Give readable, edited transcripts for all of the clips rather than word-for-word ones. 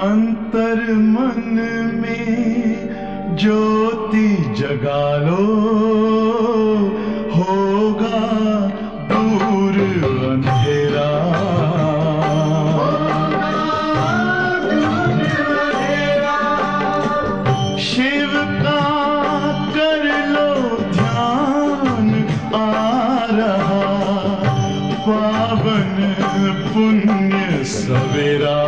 अंतर मन में ज्योति जगा लो, होगा दूर अंधेरा। शिव का कर लो ध्यान, आ रहा पावन पुण्य सवेरा।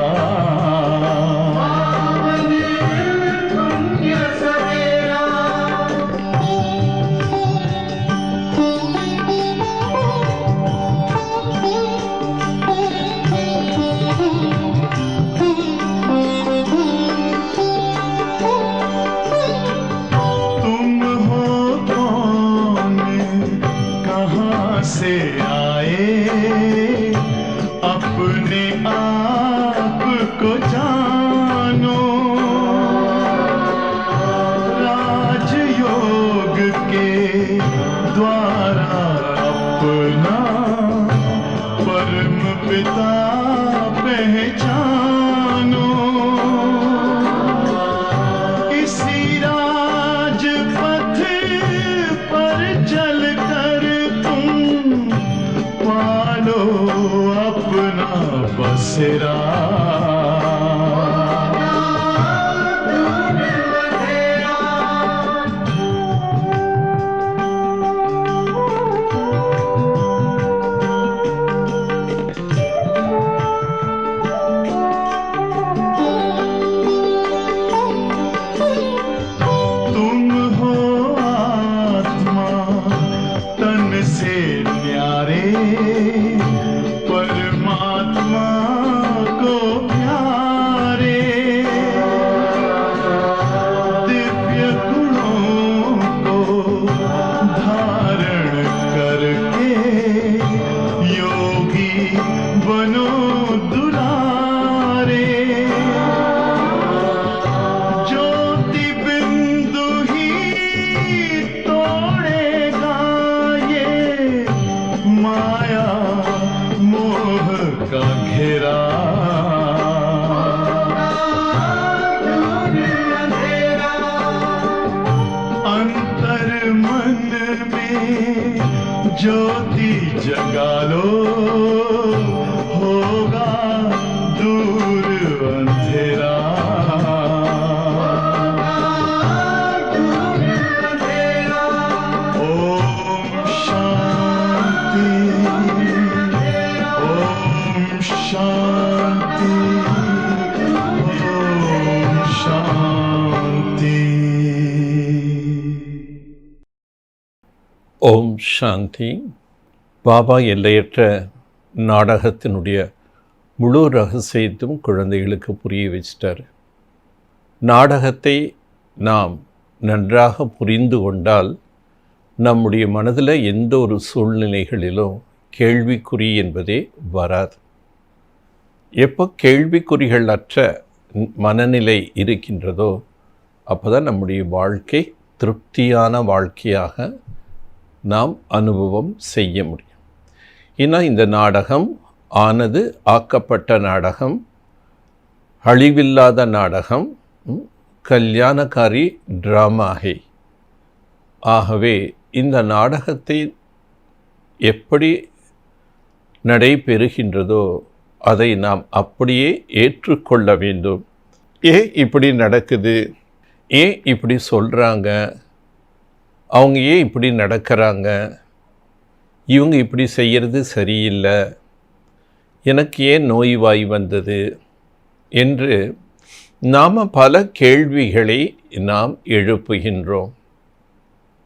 से आए अपने आप को जानो, राजयोग के द्वारा अपना परम पिता पहचानो। इसी राजपथ पर चलकर पालो अपना बसेरा। तुम हो आत्मा तन से न्यारे, परमात्मा को प्यारे। दिव्य गुणों को धारण करके योगी बनो दुलारे। ज्योति बिंदु ही तोड़ेगा ये माया मोह का घेरा। अंतर मन में ज्योति जगा लो, होगा दूर अंधेरा। ओम शांति, ओम शांति, ओम शांति। ஓம் சாந்தி. பாபா எல்லையற்ற நாடகத்தினுடைய முழு ரகசியத்தும் குழந்தைகளுக்கு புரிய வச்சிட்டார். நாடகத்தை நாம் நன்றாக புரிந்து கொண்டால் நம்முடைய மனதில் எந்த ஒரு சூழ்நிலைகளிலும் கேள்விக்குறி என்பதே வராது. எப்போ கேள்விக்குறிகள் அற்ற மனநிலை இருக்கின்றதோ அப்போ தான் நம்முடைய வாழ்க்கை திருப்தியான வாழ்க்கையாக நாம் அனுபவம் செய்ய முடியும். ஏன்னா இந்த நாடகம் ஆனது ஆக்கப்பட்ட நாடகம், அழிவில்லாத நாடகம், கல்யாணக்காரி டிராமாகை. ஆகவே இந்த நாடகத்தை எப்படி நடைபெறுகின்றதோ அதை நாம் அப்படியே ஏற்றுக்கொள்ள வேண்டும். ஏன் இப்படி நடக்குது, ஏன் இப்படி சொல்கிறாங்க, அவங்க ஏன் இப்படி நடக்கிறாங்க, இவங்க இப்படி செய்கிறது சரியில்லை, எனக்கு ஏன் நோய்வாய் வந்தது என்று நாம் பல கேள்விகளை நாம் எழுப்புகின்றோம்.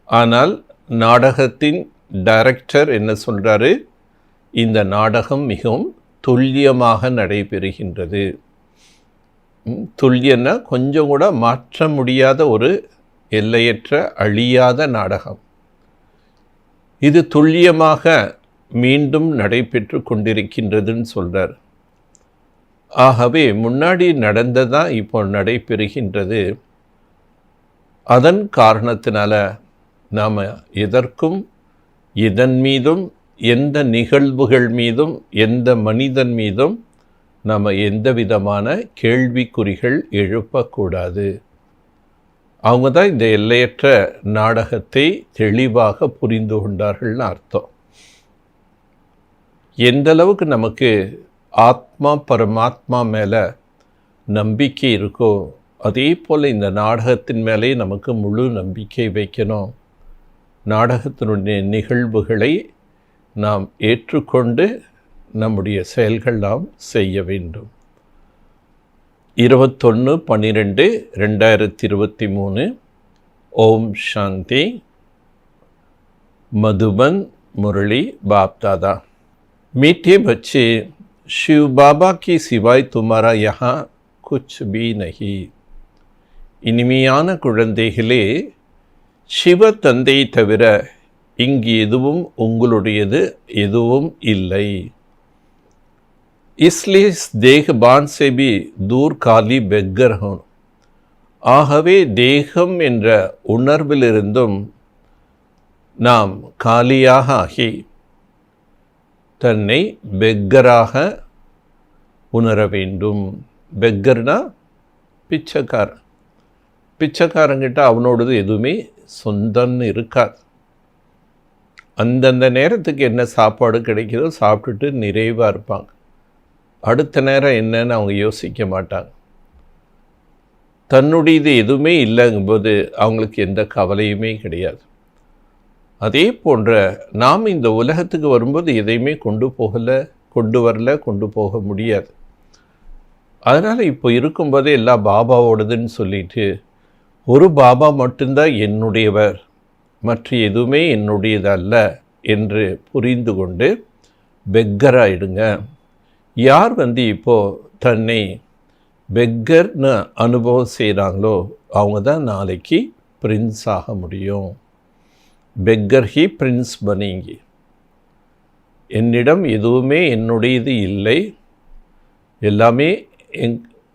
ஆனால் நாடகத்தின் டைரக்டர் என்ன சொல்கிறாரு, இந்த நாடகம் மிகவும் துல்லியமாக நடைபெறுகின்றது. துல்லியன்னா கொஞ்சம் கூட மாற்ற முடியாத ஒரு எல்லையற்ற அழியாத நாடகம். இது துல்லியமாக மீண்டும் நடைபெற்று கொண்டிருக்கின்றதுன்னு சொல்கிறார். ஆகவே முன்னாடி நடந்ததான் இப்போ நடைபெறுகின்றது. அதன் காரணத்தினால நாம் எதற்கும் இதன் மீதும் எந்த நிகழ்வுகள் மீதும் எந்த மனிதன் மீதும் நம்ம எந்த விதமான கேள்விக்குறிகள் எழுப்பக்கூடாது. அவங்க தான் இந்த எல்லையற்ற நாடகத்தை தெளிவாக புரிந்து கொண்டார்கள்னு அர்த்தம். எந்த அளவுக்கு நமக்கு ஆத்மா பரமாத்மா மேலே நம்பிக்கை இருக்கோ அதே போல் இந்த நாடகத்தின் மேலே நமக்கு முழு நம்பிக்கை வைக்கணும். நாடகத்தினுடைய நிகழ்வுகளை நாம் ஏற்றுக்கொண்டு நம்முடைய செயல்கள் நாம் செய்ய வேண்டும். 21/12/2023 ஓம் சாந்தி. मधुबन मुरली बाप दादा। मीठे बच्चे, शिव बाबा की सिवाय तुम्हारा यहाँ कुछ भी नहीं. இனிமையான குழந்தைகளே, சிவ தந்தை தவிர இங்கு எதுவும் உங்களுடையது எதுவும் இல்லை. इसलिए इस देहबान से भी दूर காலி பெக்கர் ஹோன். ஆகவே தேகம் என்ற உணர்விலிருந்தும் நாம் காலியாக ஆகி தன்னை பெக்கராக உணர வேண்டும். பெக்கர்னா பிச்சைக்காரன். பிச்சைக்காரங்கிட்ட அவனோடது எதுவுமே சொந்தம்னு இருக்காது. அந்தந்த நேரத்துக்கு என்ன சாப்பாடு கிடைக்குதோ சாப்பிட்டுட்டு நிறைவாக இருப்பாங்க. அடுத்த நேரம் என்னன்னு அவங்க யோசிக்க மாட்டாங்க. தன்னுடையது எதுவுமே இல்லைங்கும்போது அவங்களுக்கு எந்த கவலையுமே கிடையாது. அதே போன்ற நாம் இந்த உலகத்துக்கு வரும்போது எதையுமே கொண்டு போக முடியாது. அதனால் இப்போ இருக்கும்போதே எல்லாம் பாபாவோடதுன்னு சொல்லிட்டு ஒரு பாபா மட்டும்தான் என்னுடையவர், மற்ற எதுவுமே என்னுடையதல்ல என்று புரிந்து கொண்டு பெக்கராயிடுங்க. யார் இப்போது தன்னை பெக்கர்னு அனுபவம் செய்கிறாங்களோ அவங்க தான் நாளைக்கு பிரின்ஸ் ஆக முடியும். பெக்கர் ஹி பிரின்ஸ் பனீங்கி. என்னிடம் எதுவுமே என்னுடையது இல்லை, எல்லாமே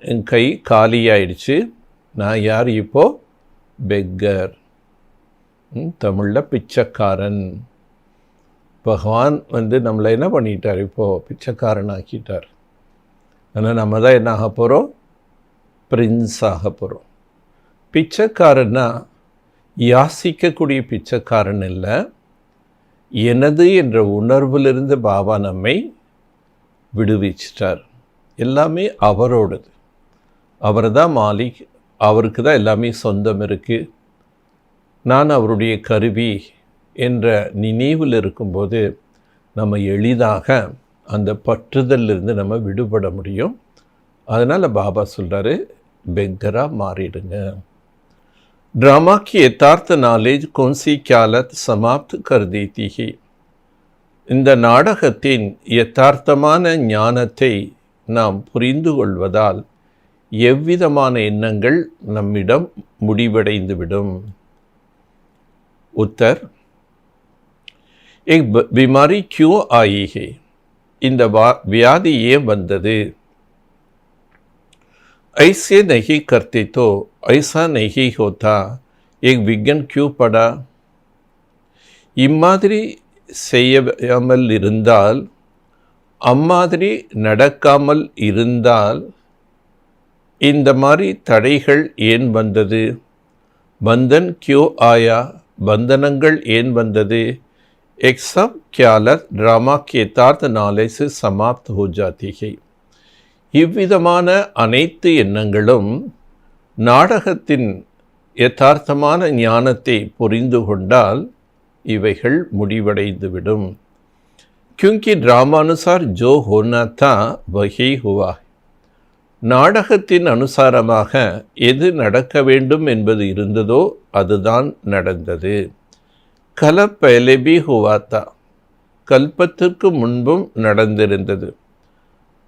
என் கை காலியாயிடுச்சு. நான் யார் இப்போது? பெக்கர். தமிழில் பிச்சைக்காரன். பகவான் நம்மளை என்ன பண்ணிட்டார்? இப்போது பிச்சைக்காரன் ஆக்கிட்டார். ஆனால் நம்ம தான் என்ன ஆக போகிறோம்? பிரின்ஸ் ஆக போகிறோம். பிச்சைக்காரன்னா யாசிக்கக்கூடிய பிச்சைக்காரன் இல்லை, எனது என்ற உணர்விலிருந்து பாபா நம்மை விடுவிச்சிட்டார். எல்லாமே அவரோடது. அவர் தான் மாலிக். அவருக்கு தான் எல்லாமே சொந்தம் இருக்குது. நான் அவருடைய கருவி என்ற நினைவில் இருக்கும்போது நம்ம எளிதாக அந்த பற்றுதலிருந்து நம்ம விடுபட முடியும். அதனால் பாபா சொல்கிறாரு, பெக்கராக மாறிடுங்க. ड्रामा की यथार्थ नॉलेज कौन सी ख्यालत समाप्त कर देती है. இந்த நாடகத்தின் யதார்த்தமான ஞானத்தை நாம் புரிந்து கொள்வதால் எவ்விதமான எண்ணங்கள் நம்மிடம் முடிவடைந்துவிடும். उत्तर, एक बीमारी क्यों आई है? இந்த வியாதி ஏன் வந்தது? ऐसे नहीं करते तो ऐसा नहीं होता. एक विज्ञान क्यों पड़ा? இம்மாதிரி செய்யாமல் இருந்தால், அம்மாதிரி நடக்காமல் இருந்தால் இந்த மாதிரி தடைகள் ஏன் வந்தது? பந்தன் क्यों आया? பந்தனங்கள் ஏன் வந்தது? एक सब ख्यालत ड्रामा के यथार्थ नॉलेज से समाप्त हो जाती है. இவ்விதமான அனைத்து எண்ணங்களும் நாடகத்தின் யதார்த்தமான ஞானத்தை புரிந்து கொண்டால் இவைகள் முடிவடைந்துவிடும். क्योंकि ड्रामानुसार जो होना था वही हुआ. நாடகத்தின் அனுசாரமாக எது நடக்க வேண்டும் என்பது இருந்ததோ அதுதான் நடந்தது. கல பஹலே பி ஹுவா தா. கல்பத்திற்கு முன்பும் நடந்திருந்தது.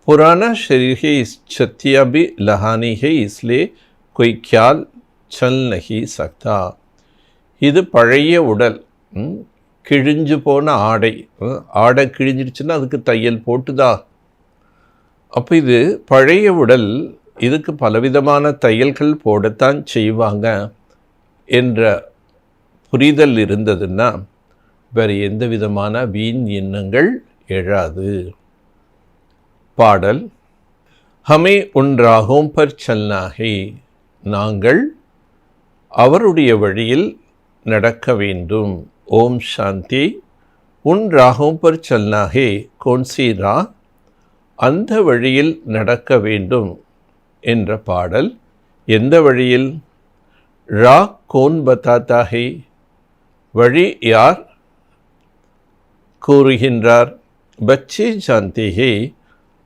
पुराना शरीर है, छत्तियाँ भी लहानी है, इसलिए कोई ख्याल चल नहीं सकता. இது பழைய உடல், கிழிஞ்சு போன ஆடை. ஆடை கிழிஞ்சிருச்சுன்னா அதுக்கு தையல் போட்டுதா? அப்போ இது பழைய உடல், இதுக்கு பலவிதமான தையல்கள் போடத்தான் செய்வாங்க என்ற புரிதல் இருந்ததுன்னா வேறு எந்த விதமான வீண் எண்ணங்கள் எழாது. பாடல். हमें उन राहों पर चलना है நாங்கள் அவருடைய வழியில் நடக்க வேண்டும். ஓம் சாந்தி. உன் ராகோं पर चलना है कौन सी राह? அந்த வழியில் நடக்க வேண்டும் என்ற பாடல். எந்த வழியில்? ரா கோன் பதாதா ஹை, வழி யார் கூறுகின்றார்? பச்சே ஜான்தே ஹே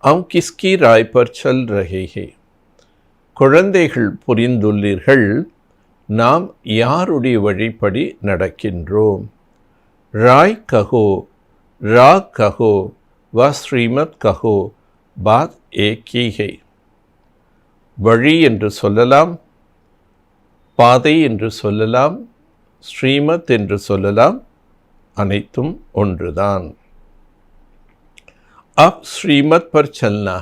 हम किसकी राय पर चल रहे हैं. குழந்தைகள் புரிந்துள்ளீர்கள், நாம் யாருடைய வழிப்படி நடக்கின்றோம். ராய் கஹோ, ரா கஹோ, வ ஸ்ரீமத் கஹோ, பாத் ஏக் ஹி ஹை. வழி என்று சொல்லலாம், பாதை என்று சொல்லலாம், ஸ்ரீமத் என்று சொல்லலாம், அனைத்தும் ஒன்றுதான். அப் ஸ்ரீமத் பர் சல்னா,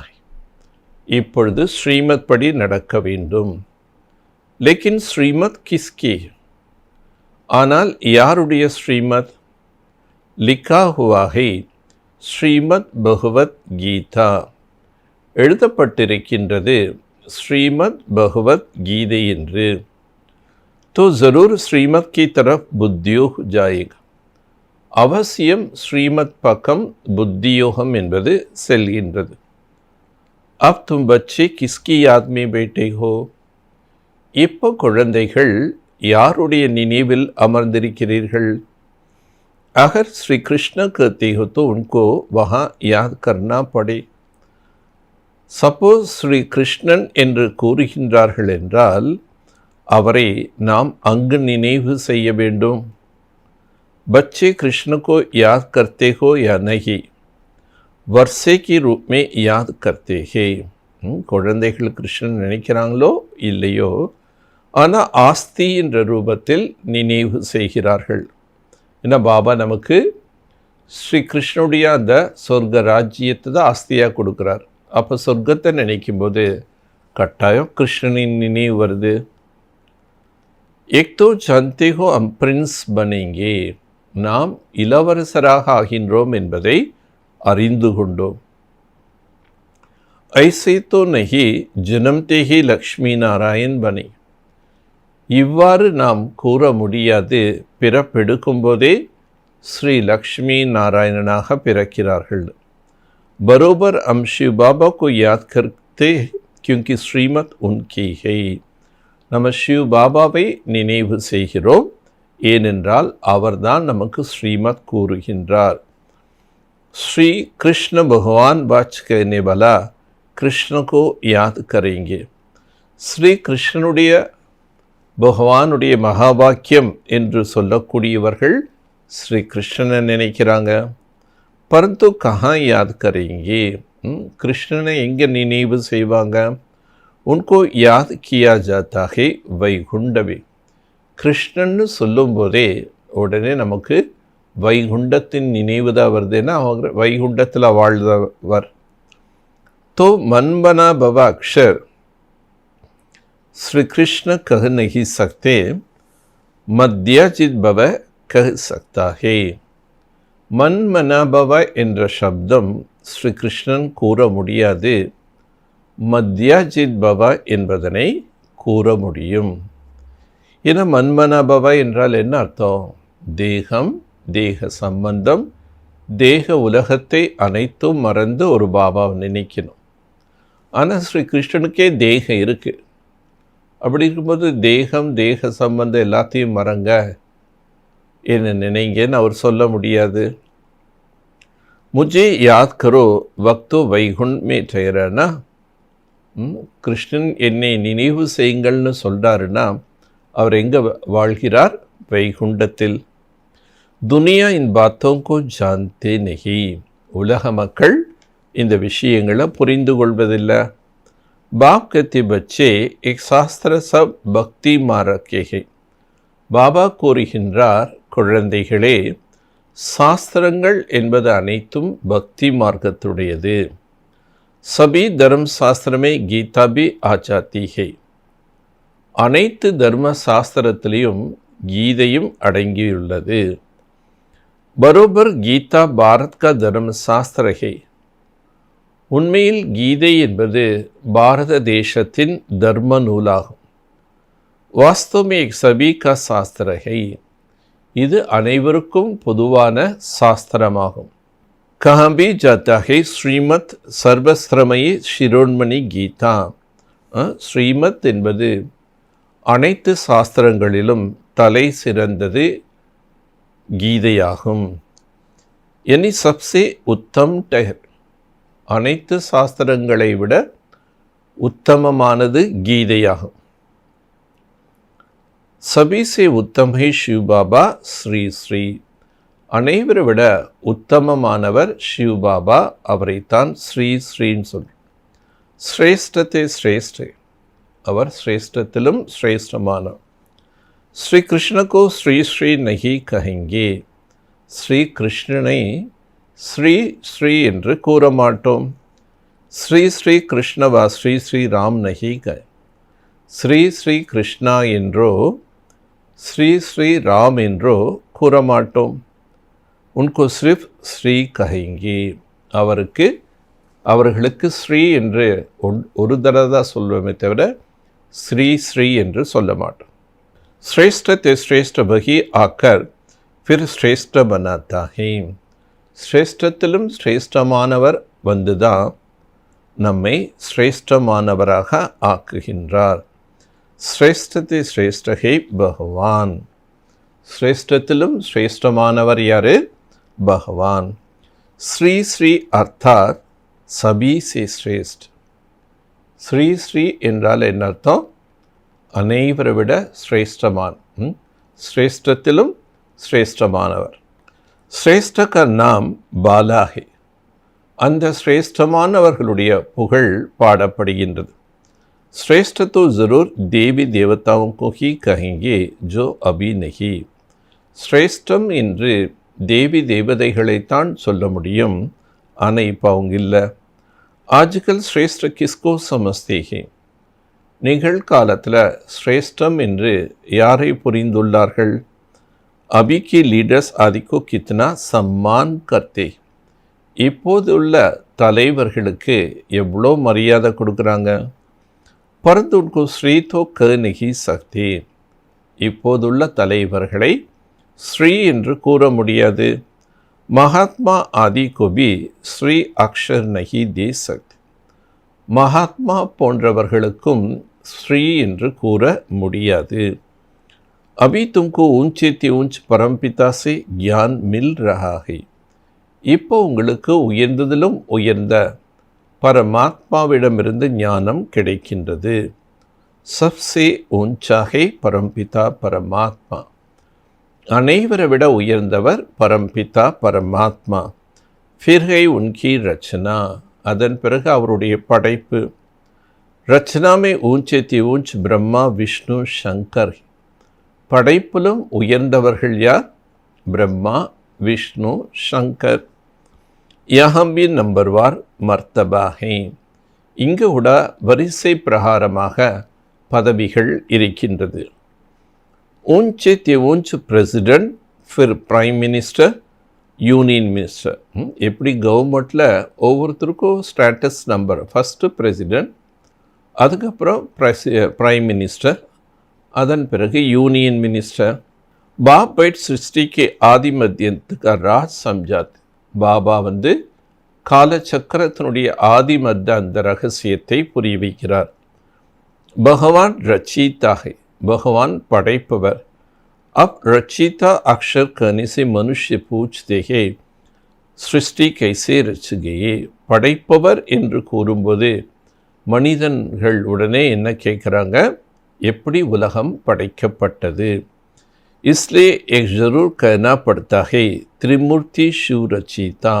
இப்பொழுது ஸ்ரீமத் படி நடக்க வேண்டும். லேக்கின் ஸ்ரீமத் கிஸ்கி, ஆனால் யாருடைய ஸ்ரீமத்? லிக்கா ஹுவா ஹை ஸ்ரீமத் பகவத் கீதா, எழுதப்பட்டிருக்கின்றது ஸ்ரீமத் பகவத் கீதை என்று. तो ज़रूर श्रीमत की तरफ बुद्धियोग जाएगा. அவசியம் ஸ்ரீமத் பக்கம் புத்தியோகம் என்பது செல்கின்றது. अब तुम बच्चे किसकी याद में बैठे हो? இப்போ குழந்தைகள் யாருடைய நினைவில் அமர்ந்திருக்கிறீர்கள்? अगर श्री कृष्ण कहते हो तो उनको वहाँ याद करना पड़े. சப்போஸ் ஸ்ரீ கிருஷ்ணன் என்று கூறுகின்றார்கள் என்றால் அவரை நாம் அங்கு நினைவு செய்ய வேண்டும். बच्चे कृष्ण को याद करते हो या नहीं? वर्षे की रूप में याद करते हैं. குழந்தைகள் கிருஷ்ணன் நினைக்கிறாங்களோ இல்லையோ, ஆனால் ஆஸ்தி என்ற ரூபத்தில் நினைவு செய்கிறார்கள். ஏன்னா பாபா நமக்கு ஸ்ரீ கிருஷ்ணனுடைய அந்த சொர்க்க ராஜ்யத்தை தான் ஆஸ்தியாக கொடுக்குறார். அப்போ சொர்க்கத்தை நினைக்கும்போது கட்டாயம் கிருஷ்ணனின் நினைவு வருது. एक तो जानते हो हम प्रिंस बनेंगे, நாம் இளவரசராக ஆகின்றோம் என்பதை அறிந்து கொண்டோம். ऐसे तो नहीं जन्मते ही लक्ष्मी नारायण बने, இவ்வாறு நாம் கூற முடியாது. பிறப்பெடுக்கும் போதே ஸ்ரீ லக்ஷ்மி நாராயணனாக பிறக்கிறார்கள். बरोबर हम शिव बाबा को याद करते क्योंकि श्रीमत उनकी है. நம்ம சிவ் பாபாவை நினைவு செய்கிறோம், ஏனென்றால் அவர்தான் நமக்கு ஸ்ரீமத் கூறுகின்றார். ஸ்ரீ கிருஷ்ண பகவான் பாச் कहने वाला कृष्ण को याद करेंगे. ஸ்ரீ கிருஷ்ணனுடைய பகவானுடைய மகாபாக்கியம் என்று சொல்லக்கூடியவர்கள் ஸ்ரீ கிருஷ்ணனை நினைக்கிறாங்க. பரந்து கஹா யாத் கरेंगे, கிருஷ்ணனை எங்கே நினைவு செய்வாங்க? उनको याद किया जाता है வைகுண்டவே. கிருஷ்ணன்னு சொல்லும்போதே உடனே நமக்கு வைகுண்டத்தின் நினைவு தான் வருதுன்னா அவங்க வைகுண்டத்தில் வாழ்ந்தவர். तो मन बना भव अक्षर श्री कृष्ण कह नहीं सकते, मध्याजित भव कह सकता है. மன் மனாபவ என்ற சப்தம் ஸ்ரீ கிருஷ்ணன் கூற முடியாது, மத்யாஜித் பவா என்பதனை கூற முடியும். ஏன்னா மன்மனாபவ என்றால் என்ன அர்த்தம்? தேகம், தேக சம்பந்தம், தேக உலகத்தை அனைத்தும் மறந்து ஒரு பாபாவை நினைக்கணும். ஆனால் ஸ்ரீ கிருஷ்ணனுக்கே தேகம் இருக்குது. அப்படி இருக்கும்போது தேகம், தேக சம்பந்தம் எல்லாத்தையும் மறங்க என்ன நினைங்கன்னு அவர் சொல்ல முடியாது. முஜே யாத் கரோ வக்தோ வைகுண்ட் மே ठहराना, கிருஷ்ணன் என்னை நினைவு செய்யுங்கள்னு சொல்கிறாருன்னா அவர் எங்கே வாழ்கிறார்? வைகுண்டத்தில். துனியா இன் பாத்தோங்கோ ஜான்தே நஹி, உலக மக்கள் இந்த விஷயங்களை புரிந்து கொள்வதில்லை. பாப் கத்தி பச்சே எக் சாஸ்திர சப் பக்தி மாரக்கே. பாபா கூறுகின்றார், குழந்தைகளே, சாஸ்திரங்கள் என்பது அனைத்தும் பக்தி மார்க்கத்துடையது. சபி தர்ம சாஸ்திரமே கீதா பி ஆச்சாத்தி ஹை, அனைத்து தர்ம சாஸ்திரத்திலையும் கீதையும் அடங்கியுள்ளது. பரோபர் கீதா பாரத் கா தர்ம சாஸ்திர ஹை, உண்மையில் கீதை என்பது பாரத தேசத்தின் தர்ம நூலாகும். வாஸ்தவமே சபி கா சாஸ்திரகை, இது அனைவருக்கும் பொதுவான சாஸ்திரமாகும். கஹாம்பி ஜாத்தாகை ஸ்ரீமத் சர்வஸ்திரமயி ஷிரோன்மணி கீதா. ஸ்ரீமத் என்பது அனைத்து சாஸ்திரங்களிலும் தலை சிறந்தது கீதையாகும். எனி சப்சே உத்தம் டஹர், அனைத்து சாஸ்திரங்களை விட உத்தமமானது கீதையாகும். சபீசே உத்தமே சிவபாபா ஸ்ரீ ஸ்ரீ, அனைவரை விட உத்தமமானவர் சிவபாபா, அவரைத்தான் ஸ்ரீ ஸ்ரீன்னு சொல். ஸ்ரேஷ்டத்தை ஸ்ரேஷ்டே, அவர் ஸ்ரேஷ்டத்திலும் ஸ்ரேஷ்டமானவர். ஸ்ரீ கிருஷ்ணகோ ஸ்ரீ ஸ்ரீ நகி கஹெங்கே, ஸ்ரீ கிருஷ்ணனை ஸ்ரீ ஸ்ரீ என்று கூற மாட்டோம். ஸ்ரீ ஸ்ரீ கிருஷ்ணவா ஸ்ரீ ஸ்ரீ ராம் நகி க, ஸ்ரீ ஸ்ரீ கிருஷ்ணா என்றோ ஸ்ரீ ஸ்ரீ ராம் என்றோ கூற மாட்டோம். உன்கோ சிர்ஃப் ஸ்ரீ கஹெங்கே, அவர்களுக்கு ஸ்ரீ என்று ஒரு தடவை தான் சொல்லுவோமே தவிர ஸ்ரீ ஸ்ரீ என்று சொல்ல மாட்டோம். ஸ்ரேஷ்டத்தை ஸ்ரேஷ்ட பகி ஆக்கர் ஃபிர் ஸ்ரேஷ்ட பனாத்தா ஹே, ஸ்ரேஷ்டத்திலும் ஸ்ரேஷ்டமானவர் வந்துதான் நம்மை ஸ்ரேஷ்டமானவராக ஆக்குகின்றார். ஸ்ரேஷ்டத்தை ஸ்ரேஷ்டகை பகவான், ஸ்ரேஷ்டத்திலும் ஸ்ரேஷ்டமானவர் யாரு? பகவான். ஸ்ரீ ஸ்ரீ அர்த்தாத் சபி சே ஸ்ரேஷ்ட். ஸ்ரீ ஸ்ரீ என்றால் என்ன அர்த்தம்? அனைவரை விட ஸ்ரேஷ்டமான், ஸ்ரேஷ்டத்திலும் ஸ்ரேஷ்டமானவர். ஸ்ரேஷ்ட கா நாம் பாலா ஹே, அந்த ஸ்ரேஷ்டமானவர்களுடைய புகழ் பாடப்படுகின்றது. श्रेष्ठ तो ज़रूर देवी देवताओं को ही कहेंगे जो अभी नहीं. श्रेष्ठम என்று தேவி தேவதைகளைத்தான் சொல்ல முடியும், ஆனால் இப்போ அவங்க இல்லை. ஆஜ்கல் ஸ்ரேஷ்ட கிஸ்கோ சமஸ்தே ஹே, நிகழ்காலத்தில் ஸ்ரேஷ்டம் என்று யாரை புரிந்துள்ளார்கள்? அபி கி லீடர்ஸ் ஆதிக்கோ கித்னா சம்மான் கர்த்தே, இப்போதுள்ள தலைவர்களுக்கு எவ்வளோ மரியாதை கொடுக்குறாங்க. परंतु उनको श्री तो कह नहीं सकते, இப்போதுள்ள தலைவர்களை ஸ்ரீ என்று கூற முடியாது. மகாத்மா ஆதி को भी ஸ்ரீ அக்ஷர் नहीं दे सकते, மகாத்மா போன்றவர்களுக்கும் ஸ்ரீ என்று கூற முடியாது. अभी तुमको ऊंचे से ऊंच परमपिता से ज्ञान मिल रहा है, இப்போ உங்களுக்கு உயர்ந்ததிலும் உயர்ந்த பரமாத்மாவிடமிருந்து ஞானம் கிடைக்கின்றது. சப்சே ஊஞ்சாகை பரம்பிதா பரமாத்மா, அனைவரை விட உயர்ந்தவர் பரம்பிதா பரமாத்மா. ஃபிர்ஹை உன்கி ரச்சனா, அதன் பிறகு அவருடைய படைப்பு. ரச்சனாமே ஊஞ்சே தி ஊஞ்ச் பிரம்மா விஷ்ணு சங்கர், படைப்பிலும் உயர்ந்தவர்கள் யார்? பிரம்மா விஷ்ணு சங்கர். யஹம் பி நம்பர்வார் மர்த்தபா ஹே, இங்கு கூட வரிசை பிரகாரமாக பதவிகள் இருக்கின்றது. ஊஞ்சே தி ஊஞ்ச் பிரசிடென்ட், ஃபிர் பிரைம் மினிஸ்டர், யூனியன் மினிஸ்டர். எப்படி கவர்மெண்ட்டில் ஒவ்வொருத்தருக்கும் ஸ்டேட்டஸ் நம்பர், ஃபஸ்ட்டு பிரசிடென்ட், அதுக்கப்புறம் பிரைம் மினிஸ்டர், அதன் பிறகு யூனியன் மினிஸ்டர். பாப் பைட் சிருஷ்டிக்கு ஆதி மத்தியத்துக்கு ராஜ் சம்ஜாத், பாபா காலச்சக்கரத்தினுடைய ஆதி மத்த அந்த ரகசியத்தை புரிய வைக்கிறார். பகவான் ரச்சிதாகை, பகவான் படைப்பவர். அப் ரச்சிதா அக்ஷர் கனிசை மனுஷ்ய பூச்தேகே சிருஷ்டி கைசே ரச்சுகையே, படைப்பவர் என்று கூறும்போது மனிதன்கள் உடனே என்ன கேட்குறாங்க? எப்படி உலகம் படைக்கப்பட்டது? इसलिए एक ज़रूर कहना पड़ता है त्रिमूर्ति शिव रचिता,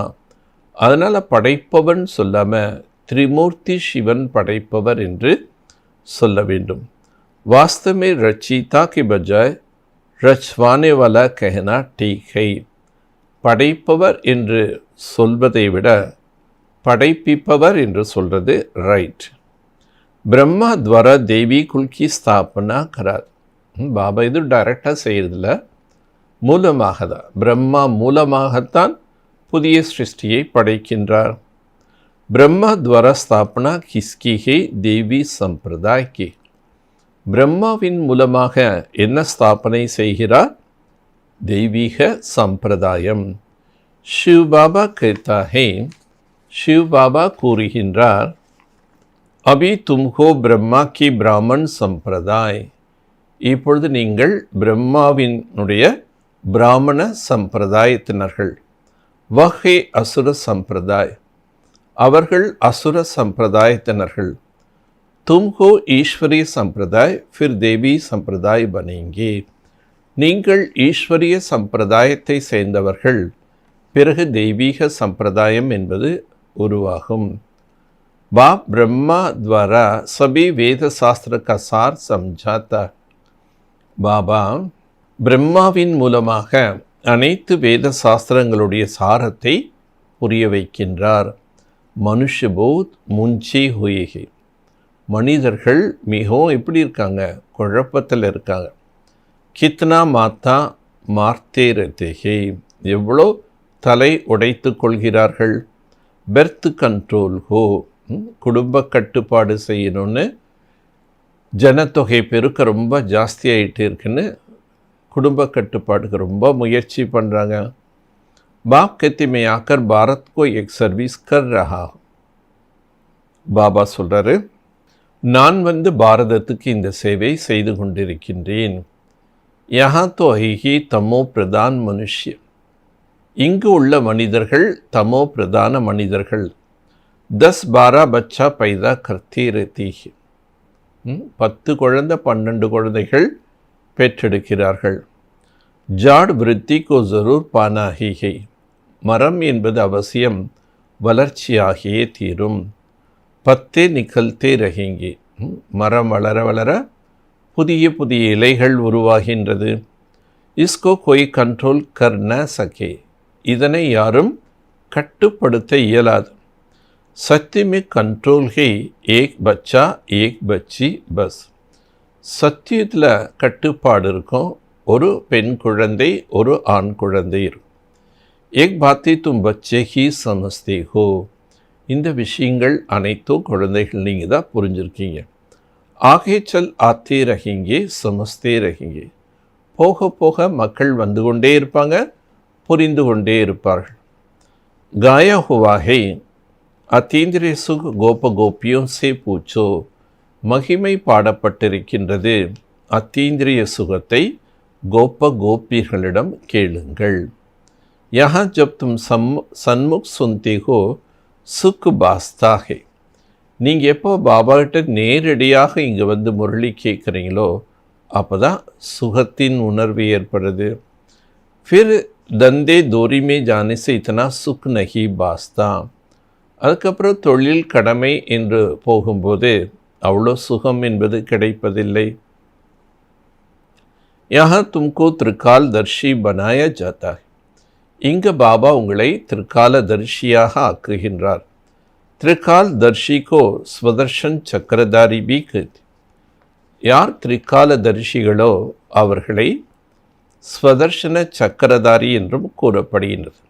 அதனால் படைப்பவன் சொல்லாமல் திரிமூர்த்தி சிவன் படைப்பவர் என்று சொல்ல வேண்டும். வாஸ்தவமே ரச்சிதா के बजाय रचवाने वाला कहना ठीक है, படைப்பவர் என்று சொல்வதை விட படைப்பிப்பவர் என்று சொல்கிறது ரைட். பிரம்மா துவாரா தேவி குல் கி ஸ்தாபனா கரார், பாபா இது டைரக்டாக செய்கிறதில்ல, மூலமாக தான், பிரம்மா மூலமாகத்தான் புதிய சிருஷ்டியை படைக்கின்றார். ब्रह्मा द्वारा स्थापना किसकी है? देवी संप्रदाय की. பிரம்மாவின் மூலமாக என்ன ஸ்தாபனை செய்கிறார்? தெய்வீக சம்பிரதாயம். शिव बाबा कहता है, शिव बाबा கூறுகின்றார், अभी तुमको ब्रह्मा की ब्राह्मण संप्रदाय, இப்பொழுது நீங்கள் பிரம்மாவினுடைய பிராமண சம்பிரதாயத்தினர்கள். வஹே அசுர சம்பிரதாய், அவர்கள் அசுர சம்பிரதாயத்தினர்கள். तुमको ईश्वरीय संप्रदाय फिर देवी संप्रदाय बनेंगे, நீங்கள் ஈஸ்வரிய சம்பிரதாயத்தை சேர்ந்தவர்கள், பிறகு தெய்வீக சம்பிரதாயம் என்பது உருவாகும். बाप ब्रह्मा द्वारा सभी वेद शास्त्र का सार समझाता. பாபா பிரம்மாவின் மூலமாக அனைத்து வேத சாஸ்திரங்களுடைய சாரத்தை புரிய வைக்கின்றார். மனுஷ போத் முஞ்சி ஹுயே, மனிதர்கள் மிகவும் எப்படி இருக்காங்க? குழப்பத்தில் இருக்காங்க. கித்னா மாத்தா மார்த்தே ரத்தேகே, எவ்வளோ தலை உடைத்து கொள்கிறார்கள். பெர்த் கண்ட்ரோல் ஹோ, குடும்ப கட்டுப்பாடு செய்யணும்னு ஜனத்தொகை பெருக்க ரொம்ப ஜாஸ்தி ஆகிட்டு இருக்குன்னு குடும்ப கட்டுப்பாடுக்கு ரொம்ப முயற்சி பண்ணுறாங்க. बाप कहते मैं आकर भारत को एक सर्विस कर रहा हूँ. பாபா சொல்கிறாரு, நான் வந்து பாரதத்துக்கு இந்த சேவை செய்து கொண்டிருக்கின்றேன். யஹா தோ ஹி தமோ பிரதான் மனுஷ்ய, இங்கு உள்ள மனிதர்கள் தமோ பிரதான மனிதர்கள். 10-12 பச்சா பைதா கர்த்தி ரத்தி, 10 குழந்தை 12 குழந்தைகள் பெற்றெடுக்கிறார்கள். ஜாட் விருத்தி கோ ஜரூர் பானா ஹி ஹை, மரம் என்பது அவசியம் வளர்ச்சியாகியே தீரும். பத்தே நிகழ்த்தே ரஹேங்கே, மரம் வளர வளர புதிய புதிய இலைகள் உருவாகின்றது. இஸ்கோ கோய் கண்ட்ரோல் கர் ந சகே, இதனை யாரும் கட்டுப்படுத்த இயலாது. சத்தியமே கண்ட்ரோல் ஹே ஏக் பச்சா ஏக் பச்சி பஸ், சத்தியத்தில் கட்டுப்பாடு இருக்கும். ஒரு பெண் குழந்தை ஒரு ஆண் குழந்தை இருக்கும். ஏக் பாத்தி தும் பச்சே ஹி சமஸ்தே ஹோ, இந்த விஷயங்கள் அனைத்தும் குழந்தைகள் நீங்கள் தான் புரிஞ்சுருக்கீங்க. ஆகே சல் ஆத்தே ரஹிங்கே சமஸ்தே ரஹிங்கே, போக போக மக்கள் வந்து கொண்டே இருப்பாங்க, புரிந்து கொண்டே இருப்பார்கள். காயா ஹுவாஹே அத்தீந்திரிய சுக் கோப கோபியும் சே பூச்சோ, மகிமை பாடப்பட்டிருக்கின்றது. அத்தீந்திரிய சுகத்தை கோப கோபியர்களிடம் கேளுங்கள். யஹா ஜப் தும் சன்முக் சுன்தே ஹோ சுக் பாஸ்தா ஹே, நீங்கள் எப்போ பாபாகிட்ட நேரடியாக இங்கே வந்து முரளி கேட்குறீங்களோ அப்போ தான் சுகத்தின் உணர்வு ஏற்படுது. ஃபிர் தந்தே தோரிமே ஜானிசே இத்தனா சுக் நஹி பாஸ்தா, அதுக்கப்புறம் தொழில் கடமை என்று போகும்போது அவ்வளோ சுகம் என்பது கிடைப்பதில்லை. யஹா தும்கோ திரிகால் தர்ஷி பனாயா ஜாத்தா, இங்கே பாபா உங்களை திரிகால தர்ஷியாக ஆக்குகின்றார். திரிகால் தர்ஷிக்கோ ஸ்வதர்ஷன் சக்கரதாரி பி கத், யார் திரிகால தர்ஷிகளோ அவர்களை ஸ்வதர்ஷன சக்கரதாரி என்றும் கூறப்படுகின்றது.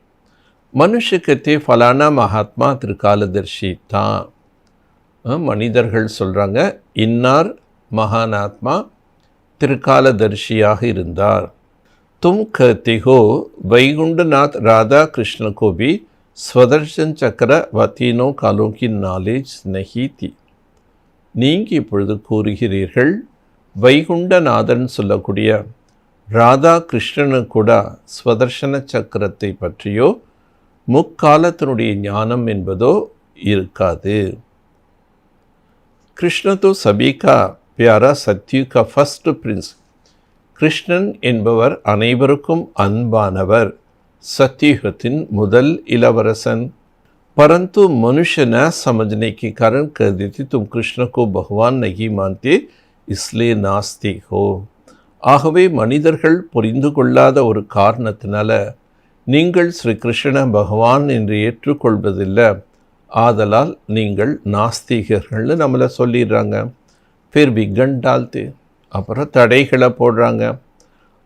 மனுஷக்கத்தே ஃபலானா மகாத்மா திரிகாலதர்ஷி தான். மனிதர்கள் சொல்கிறாங்க, இன்னார் மகானாத்மா திரிகாலதர்ஷியாக இருந்தார். तुम कहते हो वैकुंठनाथ राधा कृष्ण को भी स्वदर्शन चक्र व तीनों कालों की नॉलेज नहीं थी. நீங்கள் இப்பொழுது கூறுகிறீர்கள் வைகுண்டநாதன் சொல்லக்கூடிய ராதா கிருஷ்ணனு கூட ஸ்வதர்ஷன சக்கரத்தை பற்றியோ முக்காலத்தினுடைய ஞானம் என்பதோ இருக்காது. கிருஷ்ண தோ சபி கா பியாரா சத்யு கா ஃபர்ஸ்ட் பிரின்ஸ், கிருஷ்ணன் என்பவர் அனைவருக்கும் அன்பானவர், सत्युगतिन முதல் இளவரசன். परंतु मनुष्य न समझने के कारण कह देती तुम कृष्ण को भगवान नहीं मानते इसलिए नास्तिक हो. ஆகவே மனிதர்கள் புரிந்து கொள்ளாத ஒரு காரணத்தினால நீங்கள் ஸ்ரீ கிருஷ்ண பகவான் என்று ஏற்றுக்கொள்வதில்லை, ஆதலால் நீங்கள் நாஸ்திகர்கள்னு நம்மளை சொல்லிடுறாங்க. फिर विघन डालते, அப்புறம் தடைகளை போடுறாங்க.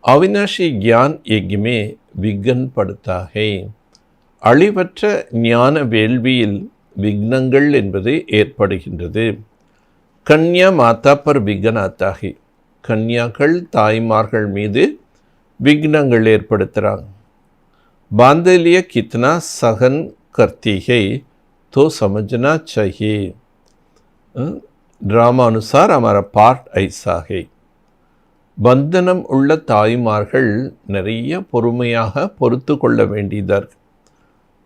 அவினாஷி கியான் யஜ்மே விகன் படுத்தாகே, அழிவற்ற ஞான வேள்வியில் விக்னங்கள் என்பது ஏற்படுகின்றது. கன்யா மாதா பர் விக்ன ஆத்தாகி, கன்யாக்கள் தாய்மார்கள் மீது விக்னங்கள் ஏற்படுத்துகிறாங்க. बांधलिया कितना सहन करती है तो समझना चाहिए. ड्रामा अनुसार हमारा पार्ट ऐसा है. பந்தனம் உள்ள தாய்மார்கள் நிறைய பொறுமையாக பொறுத்து கொள்ள வேண்டியதாக இருக்கு.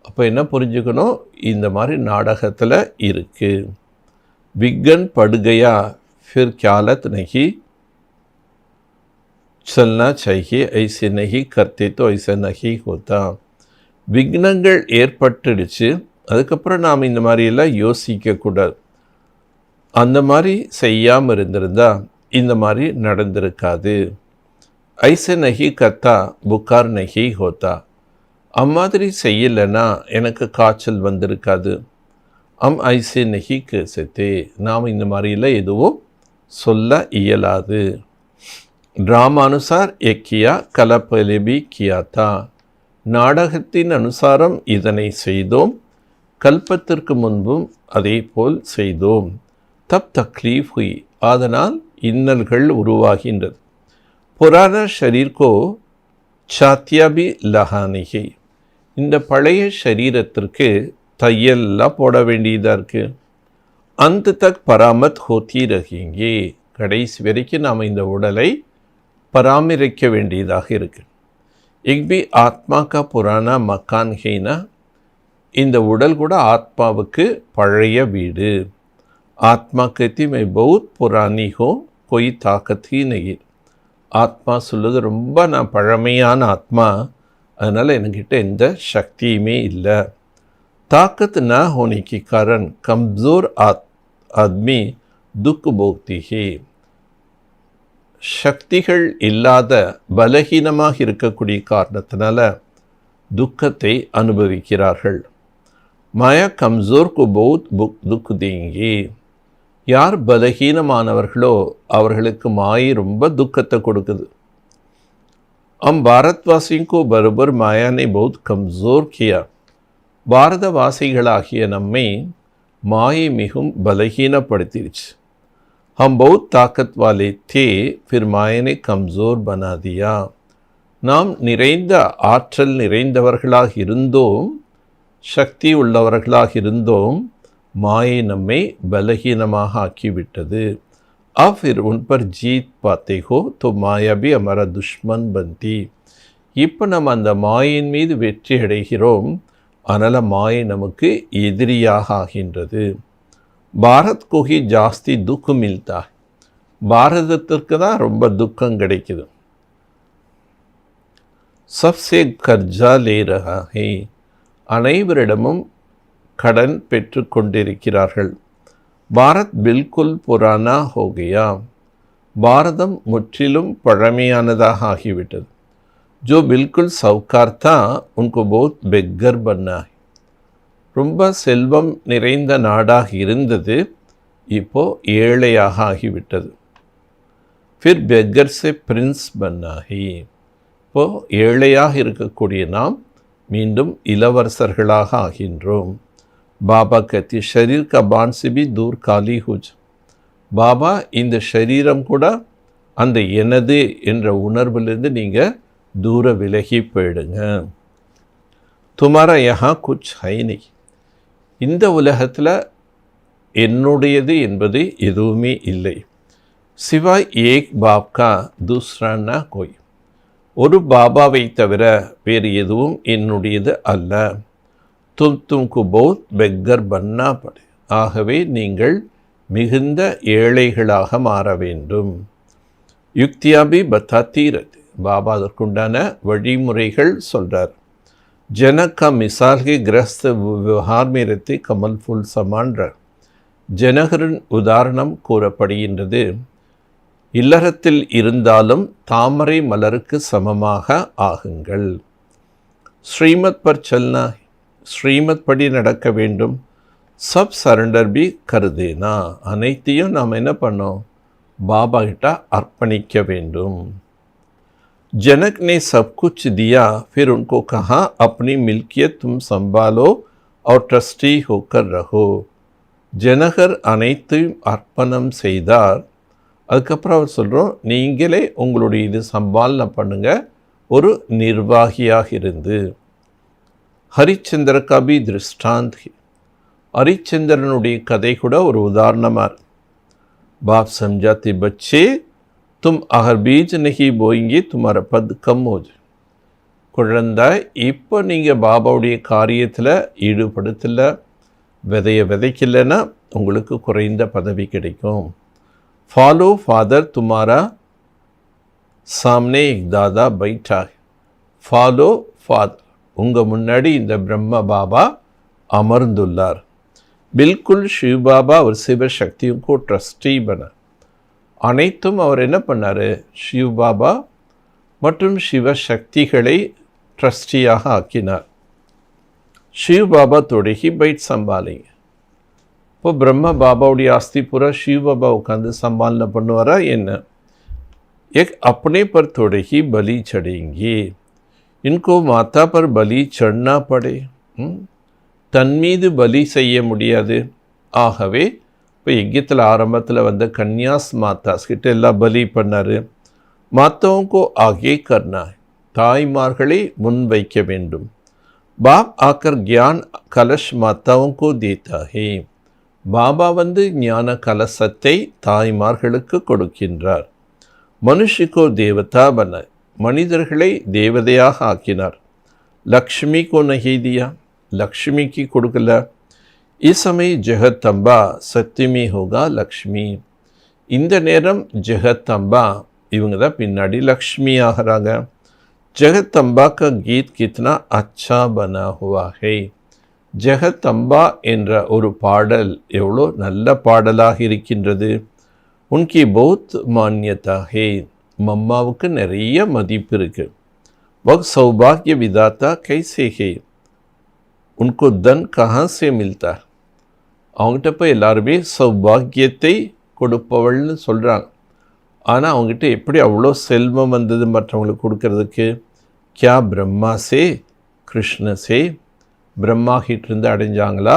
அப்போ என்ன புரிஞ்சுக்கணும், இந்த மாதிரி நாடகத்தில் இருக்குது. விக்கன் படுகையா फिर ख्यालत नहीं चलना चाहिए, ऐसे नहीं करते तो ऐसा नहीं होता. விக்னங்கள் ஏற்பட்டுடுச்சு, அதுக்கப்புறம் நாம் இந்த மாதிரியெல்லாம் யோசிக்கக்கூடாது. அந்த மாதிரி செய்யாமல் இருந்திருந்தா இந்த மாதிரி நடந்திருக்காது. ஐசே நஹி கத்தா புக்கார் நஹி ஹோத்தா, அம்மாதிரி செய்யலைன்னா எனக்கு காய்ச்சல் வந்திருக்காது. ஐசே நஹி கேசத்தே, நாம் இந்த மாதிரியெல்லாம் எதுவும் சொல்ல இயலாது. ड्रामा अनुसार एक किया कल पहले भी किया था. நாடகத்தின் அனுசாரம் இதனை செய்தோம், கல்பத்திற்கு முன்பும் அதே போல் செய்தோம். தப் தக்லீஃப் ஹுய், அதனால் இன்னல்கள் உருவாகின்றது. புராண ஷரீர்கோ சாத்தியாபி லஹானிகி, இந்த பழைய ஷரீரத்திற்கு தையல்லாம் போட வேண்டியதாக இருக்குது. அந்த தக் பராமத் ஹோத்தி ரஹீங்கே, கடைசி வரைக்கும் நாம் இந்த உடலை பராமரிக்க வேண்டியதாக இருக்கு. இக்பி ஆத்மா கா புராணா மக்கான் ஹேனா, இந்த உடல் கூட ஆத்மாவுக்கு பழைய வீடு. ஆத்மா கத்தி மை பௌத் புராணி ஹோ கொய் தாக்கத் ஹீ நஹி, ஆத்மா சொல்லுது ரொம்ப நான் பழமையான ஆத்மா, அதனால் என்கிட்ட எந்த சக்தியுமே இல்லை. தாக்கத் ந ஹோனே கி காரன் கம்ஜோர் ஆத்மி துக் போக்தி ஹே, சக்திகள் இல்லாத பலகீனமாக இருக்கக்கூடிய காரணத்தினால துக்கத்தை அனுபவிக்கிறார்கள். மாயா கம்ஜோர்க்கு பௌத் துக் தேங்கி, யார் பலகீனமானவர்களோ அவர்களுக்கு மாயை ரொம்ப துக்கத்தை கொடுக்குது. பாரத்வாசிக்கு பரோபர் மாயானை பௌத் கம்ஜோர் கியா, பாரதவாசிகளாகிய நம்மை மாயை மிகவும் பலகீனப்படுத்திடுச்சு. हम बहुत ताकत वाले थे, फिर माया ने कमज़ोर बना दिया. நாம் நிறைந்த ஆற்றல் நிறைந்தவர்களாக இருந்தோம், சக்தி உள்ளவர்களாக இருந்தோம், மாயை நம்மை பலகீனமாக ஆக்கிவிட்டது. अब फिर उन पर जीत पाते हो तो माया भी हमारा दुश्मन बनती. இப்போ நம்ம அந்த மாயின் மீது வெற்றி அடைகிறோம், அதனால் மாயை நமக்கு எதிரியாக ஆகின்றது. பாரத் கோஹி ஜாஸ்தி துக் மில்தா, பாரதத்திற்கு தான் ரொம்ப துக்கம் கிடைக்குது. சப்சே கர்ஜா லே ரஹா ஹே, அனைவரிடமும் கடன் பெற்று கொண்டிருக்கிறார்கள். பாரத் பில்குல் புரானா ஹோகையா, பாரதம் முற்றிலும் பழமையானதாக ஆகிவிட்டது. ஜோ பில்குல் சவுகார் தா உன்கோ பௌத் பெக்கர் பன்னா, ரொம்ப செல்வம் நிறைந்த நாடாக இருந்தது, இப்போது ஏழையாக ஆகிவிட்டது. ஃபிர் பெக்கர் சே பிரின்ஸ் பன்னாஹி, இப்போது ஏழையாக இருக்கக்கூடிய நாம் மீண்டும் இளவரசர்களாக ஆகின்றோம். பாபா கத்தி ஷரீர் கா பான்சிபி தூர் காலி ஹுஜ், பாபா இந்த ஷரீரம் கூட அந்த எனது என்ற உணர்விலிருந்து நீங்கள் தூர விலகி போயிடுங்க. துமாரா யஹா குச் ஹை நஹி, இந்த உலகத்தில் என்னுடையது என்பது எதுவுமே இல்லை. சிவாய் ஏக் பாப் கா தூஸ்ரா நா கோய், ஒரு பாபாவை தவிர வேறு எதுவும் என்னுடையது அல்ல. தும்கு பௌத் பெக்கர் பன்னா படே, ஆகவே நீங்கள் மிகுந்த ஏழைகளாக மாற வேண்டும். யுக்தியாபி பத்தாத்தீரது, பாபா அதற்குண்டான வழிமுறைகள் சொல்கிறார். जनक का मिसाल के गृहस्थ व्यवहार में रहते कमल फूल समान रह, ஜனகரின் உதாரணம் கூறப்படுகின்றது. இல்லறத்தில் இருந்தாலும் தாமரை மலருக்கு சமமாக ஆகுங்கள். ஸ்ரீமத் பர் சல்னா, ஸ்ரீமத் படி நடக்க வேண்டும். சப் சரண்டர் பி கருதேனா, அனைத்தையும் நாம் என்ன பண்ணோம், பாபா கிட்ட அர்ப்பணிக்க வேண்டும். जनक ने सब कुछ दिया, फिर उनको कहा अपनी मिल्कियत तुम संभालो और ट्रस्टी होकर रहो. ஜனகர் அனைத்தையும் அர்ப்பணம் செய்தார். அதுக்கப்புறம் அவர் சொல்கிறோம், நீங்களே உங்களுடைய இது சம்பாலனை பண்ணுங்க, ஒரு நிர்வாகியாக இருந்து. ஹரிச்சந்திர கபி திருஷ்டாந்த். ஹரிச்சந்திரனுடைய கதை கூட ஒரு உதாரணமாக இருக்கு. बाप समझाते बच्चे तुम अगर बीज नहीं बोएंगे तुम्हारा पद कम हो जाए. குழந்தாய், இப்போ நீங்கள் பாபாவுடைய காரியத்தில் ஈடுபடுத்தல, விதையை விதைக்கலைன்னா உங்களுக்கு குறைந்த பதவி கிடைக்கும். ஃபாலோ ஃபாதர் துமாரா சாம்னே एक दादा बैठा है. ஃபாலோ ஃபாதர், உங்கள் முன்னாடி இந்த பிரம்ம பாபா அமர்ந்துள்ளார். बिल्कुल शिव बाबा और शिव शक्तियों को ट्रस्टी बना. அனைத்தும் அவர் என்ன பண்ணார், शिव बाबा மற்றும் சிவ சக்திகளை ட்ரஸ்டியாக ஆக்கினார். शिव बाबा थोड़े ही बैठ संभालेंगे. இப்போ பிரம்ம பாபாவுடைய ஆஸ்தி பூரா शिव बाबा உட்காந்து संभालना பண்ணுவாரா என்ன? एक अपने पर थोड़े ही बलि चढ़ेंगे. इनको माता पर बलि चढ़ना पड़े. தன் மீது பலி செய்ய முடியாது. ஆகவே இப்போ யஜ்யத்தில் ஆரம்பத்தில் வந்த கன்யாஸ் மாதாஸ் கிட்ட எல்லாம் பலி பண்ணார். மாத்தாவுக்கோ ஆகே கர்னா, தாய்மார்களை முன் வைக்க வேண்டும். பாப் ஆக்கர் கியான் கலஷ் மாத்தாவுக்கோ தேத்தா ஹே. பாபா வந்து ஞான கலசத்தை தாய்மார்களுக்கு கொடுக்கின்றார். மனுஷிக்கோ தேவதா பன, மனிதர்களை தேவதையாக ஆக்கினார். லக்ஷ்மி கோ நஹி தியா, லக்ஷ்மிக்கு கொடுக்கல. इस समय ஜெகத்தம்பா சத்தியமே ஹோகா லக்ஷ்மி. இந்த நேரம் ஜெகத்தம்பா இவங்க தான் பின்னாடி லக்ஷ்மி ஆகிறாங்க. ஜெகத்தம்பா கா கீத் கித்னா அச்சா பனா ஹுவா ஹே. ஜெகத்தம்பா என்ற ஒரு பாடல் எவ்வளோ நல்ல பாடலாக இருக்கின்றது. உன்கி பௌத் மான்யதா ஹே. மம்மாவுக்கு நிறைய மதிப்பு இருக்குது. வக் சௌபாகிய விதாத்தா கைசே ஹே. उनको धन कहाँ से मिलता है. அவங்ககிட்ட போய் எல்லாருமே சௌபாகியத்தை கொடுப்பவள்னு சொல்கிறாங்க. ஆனால் அவங்ககிட்ட எப்படி அவ்வளோ செல்வம் வந்தது மற்றவங்களுக்கு கொடுக்கறதுக்கு? கியா பிரம்மா சே கிருஷ்ண சே, பிரம்மா கிட்ட இருந்து அடைஞ்சாங்களா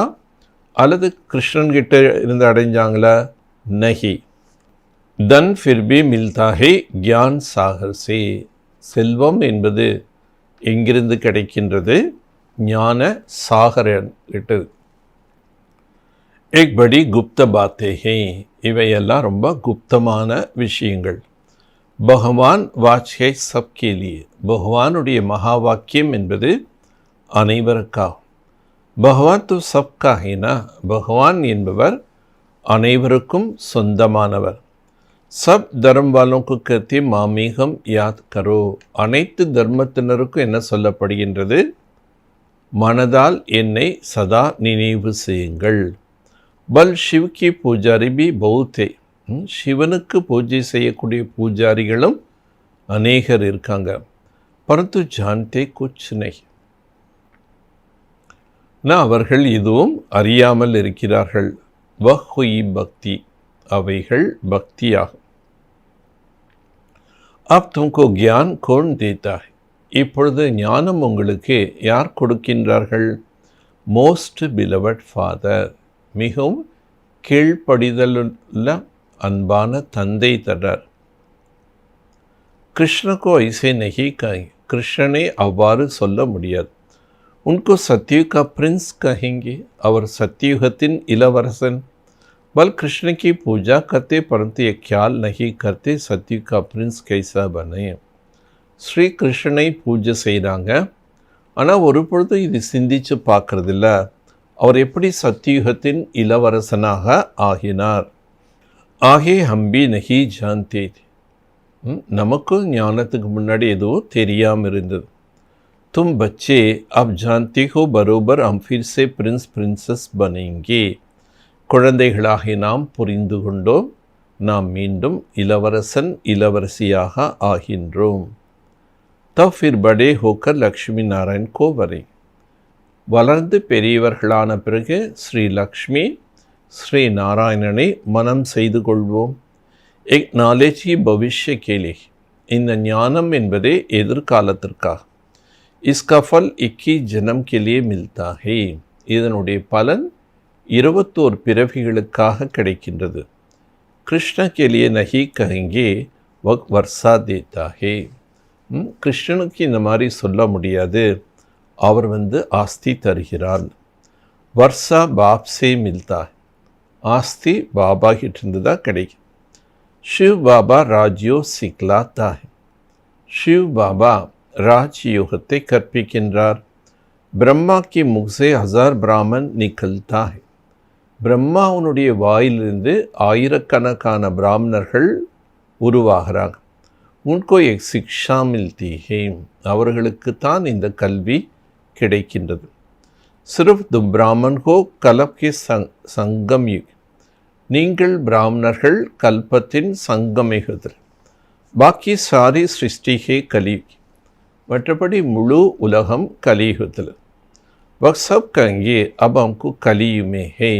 அல்லது கிருஷ்ணன்கிட்ட இருந்து அடைஞ்சாங்களா? நஹி. தன் ஃபிர் பி மில்தா ஹே கியான் சாகர் சே. செல்வம் என்பது எங்கிருந்து கிடைக்கின்றது? ஞான சாகரன் கிட்ட. एक बड़ी गुप्त बातें हैं. இவையெல்லாம் ரொம்ப குப்தமான விஷயங்கள். பகவான் வாச் ஹே சப்கே லியே. பகவானுடைய மகா வாக்கியம் என்பது அனைவருக்காகும். பகவான் तो सबका है ना. பகவான் என்பவர் அனைவருக்கும் சொந்தமானவர். सब धर्म वालों को कहते मामीகம் याद करो. அனைத்து தர்மத்தினருக்கும் என்ன சொல்லப்படுகின்றது? மனதால் என்னை சதா நினைவு செய்யுங்கள். பல் சிவ் கி பூஜாரி பி பௌத்தே. சிவனுக்கு பூஜை செய்யக்கூடிய பூஜாரிகளும் அநேகர் இருக்காங்க. பரந்து ஜான்தே குச் நஹி. அவர்கள் இதுவும் அறியாமல் இருக்கிறார்கள். வஹ் ஹுயி பக்தி, அவைகள் பக்தியாகும். அப் தும்கோ கியான் கோன் தேத்தா ஹை. இப்பொழுது ஞானம் உங்களுக்கு யார் கொடுக்கின்றார்கள்? மோஸ்ட் பிலவட் ஃபாதர், மிகவும் கீழ்ப்படிதலுள்ள அன்பான தந்தை தரார். கிருஷ்ணக்கோ ஐசே நஹி கஹி. கிருஷ்ணனை அவ்வாறு சொல்ல முடியாது. உன்கோ சத்யுக பிரின்ஸ் கஹேங்கே. அவர் சத்யுகத்தின் இளவரசன். बल कृष्ण की पूजा करते परंतु ये ख्याल नहीं करते सत्युग का प्रिंस कैसा बने. ஸ்ரீ கிருஷ்ணனை பூஜை செய்கிறாங்க, ஆனால் ஒரு பொழுது இது சிந்திச்சு பார்க்கறதில்ல. அவர் எப்படி சத்தியுகத்தின் இளவரசனாக ஆகினார்? ஆகே ஹம்பி நஹி ஜான்தே. நமக்கும் ஞானத்துக்கு முன்னாடி எதுவும் தெரியாமல் இருந்தது. தும் பச்சே அப் ஜான்தே ஹோ பரோபர் ஹம் ஃபிர் சே பிரின்ஸ் பிரின்சஸ் பனேங்கே. குழந்தைகளாகி நாம் புரிந்து கொண்டோம், நாம் மீண்டும் இளவரசன் இளவரசியாக ஆகின்றோம். தப் ஃபிர் படே ஹோக்கர் லக்ஷ்மி நாராயண் கோ வரை. வளர்ந்து பெரியவர்களான பிறகு ஸ்ரீ லக்ஷ்மி ஸ்ரீ நாராயணனை மனம் செய்து கொள்வோம். எக் நாலேஜ் ஹி பவிஷ்ய கேலி. இந்த ஞானம் என்பதே எதிர்காலத்திற்காக. இஸ்கா ஃபல் 21 ஜனம் கே லியே மில்தா ஹே. இதனுடைய பலன் 21 பிறவிகளுக்காக கிடைக்கின்றது. கிருஷ்ண கேலிய நகி கஹெங்கே வக் வர்ஷா தேதா ஹே. கிருஷ்ணனுக்கு இந்த மாதிரி சொல்ல முடியாது, அவர் ஆஸ்தி தருகிறார். வர்ஷா பாப் சே மில்தா, ஆஸ்தி பாபா கிட்டேருந்து தான் கிடைக்கும். ஷிவ் பாபா ராஜ்யோ சிக்லாத்தா ஹே. ஷிவ் பாபா ராஜ்யோகத்தை கற்பிக்கின்றார். பிரம்மா கி முக்ஸே 1000 பிராமன் நிகழ்த்தா ஹே. பிரம்மாவுடைய வாயிலிருந்து ஆயிரக்கணக்கான பிராமணர்கள் உருவாகிறாங்க. உன்கோ எக் சிக்ஷா மில்தி ஹே, அவர்களுக்குத்தான் இந்த கல்வி கிடைக்கின்றது. சிர்ஃப் தும் பிராமன் ஹோ கலப் கே சங்கம் யுக், நீங்கள் பிராமணர்கள் கல்பத்தின் சங்கமேகத்தில். பாக்கி சாரி சிருஷ்டி ஹே கலியுக், மற்றபடி முழு உலகம் கலியுகத்தில். வக் சப் கங்கே அப் ஹம்கு கலியுமே ஹே,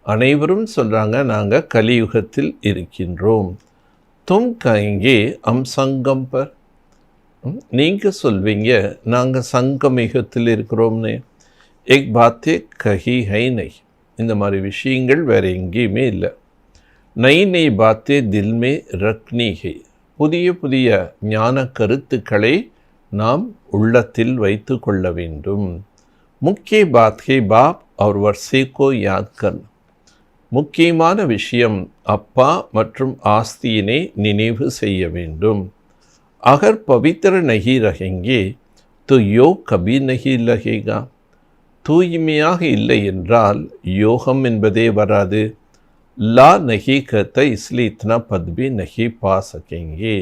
அனைவரும் சொல்கிறாங்க நாங்கள் கலியுகத்தில் இருக்கின்றோம். தும் கங்கே அம் சங்கம் பர், நீங்கள் சொல்வீங்க நாங்கள் சங்கமேகத்தில் இருக்கிறோம்னு. எக் பாத்தே கஹி ஹை நை, இந்த மாதிரி விஷயங்கள் வேறு எங்கேயுமே இல்லை. நை நை பாத்தே தில்மே ரக்னி ஹை, புதிய புதிய ஞான கருத்துக்களை நாம் உள்ளத்தில் வைத்து கொள்ள வேண்டும். முக்கிய பாத் ஹே பாப் அவர் வர்ஷே கோ யாத் கர், முக்கியமான விஷயம் அப்பா மற்றும் ஆஸ்தியினை நினைவு செய்ய வேண்டும். அகர் பவித்திர நகி ரஹெங்கே து யோக் கபி நகி லகேகா, தூய்மையாக இல்லை என்றால் யோகம் என்பதே வராது. லா நகி கத்த இஸ்லி இத்னா பத்பி நகி பா சகேங்கே,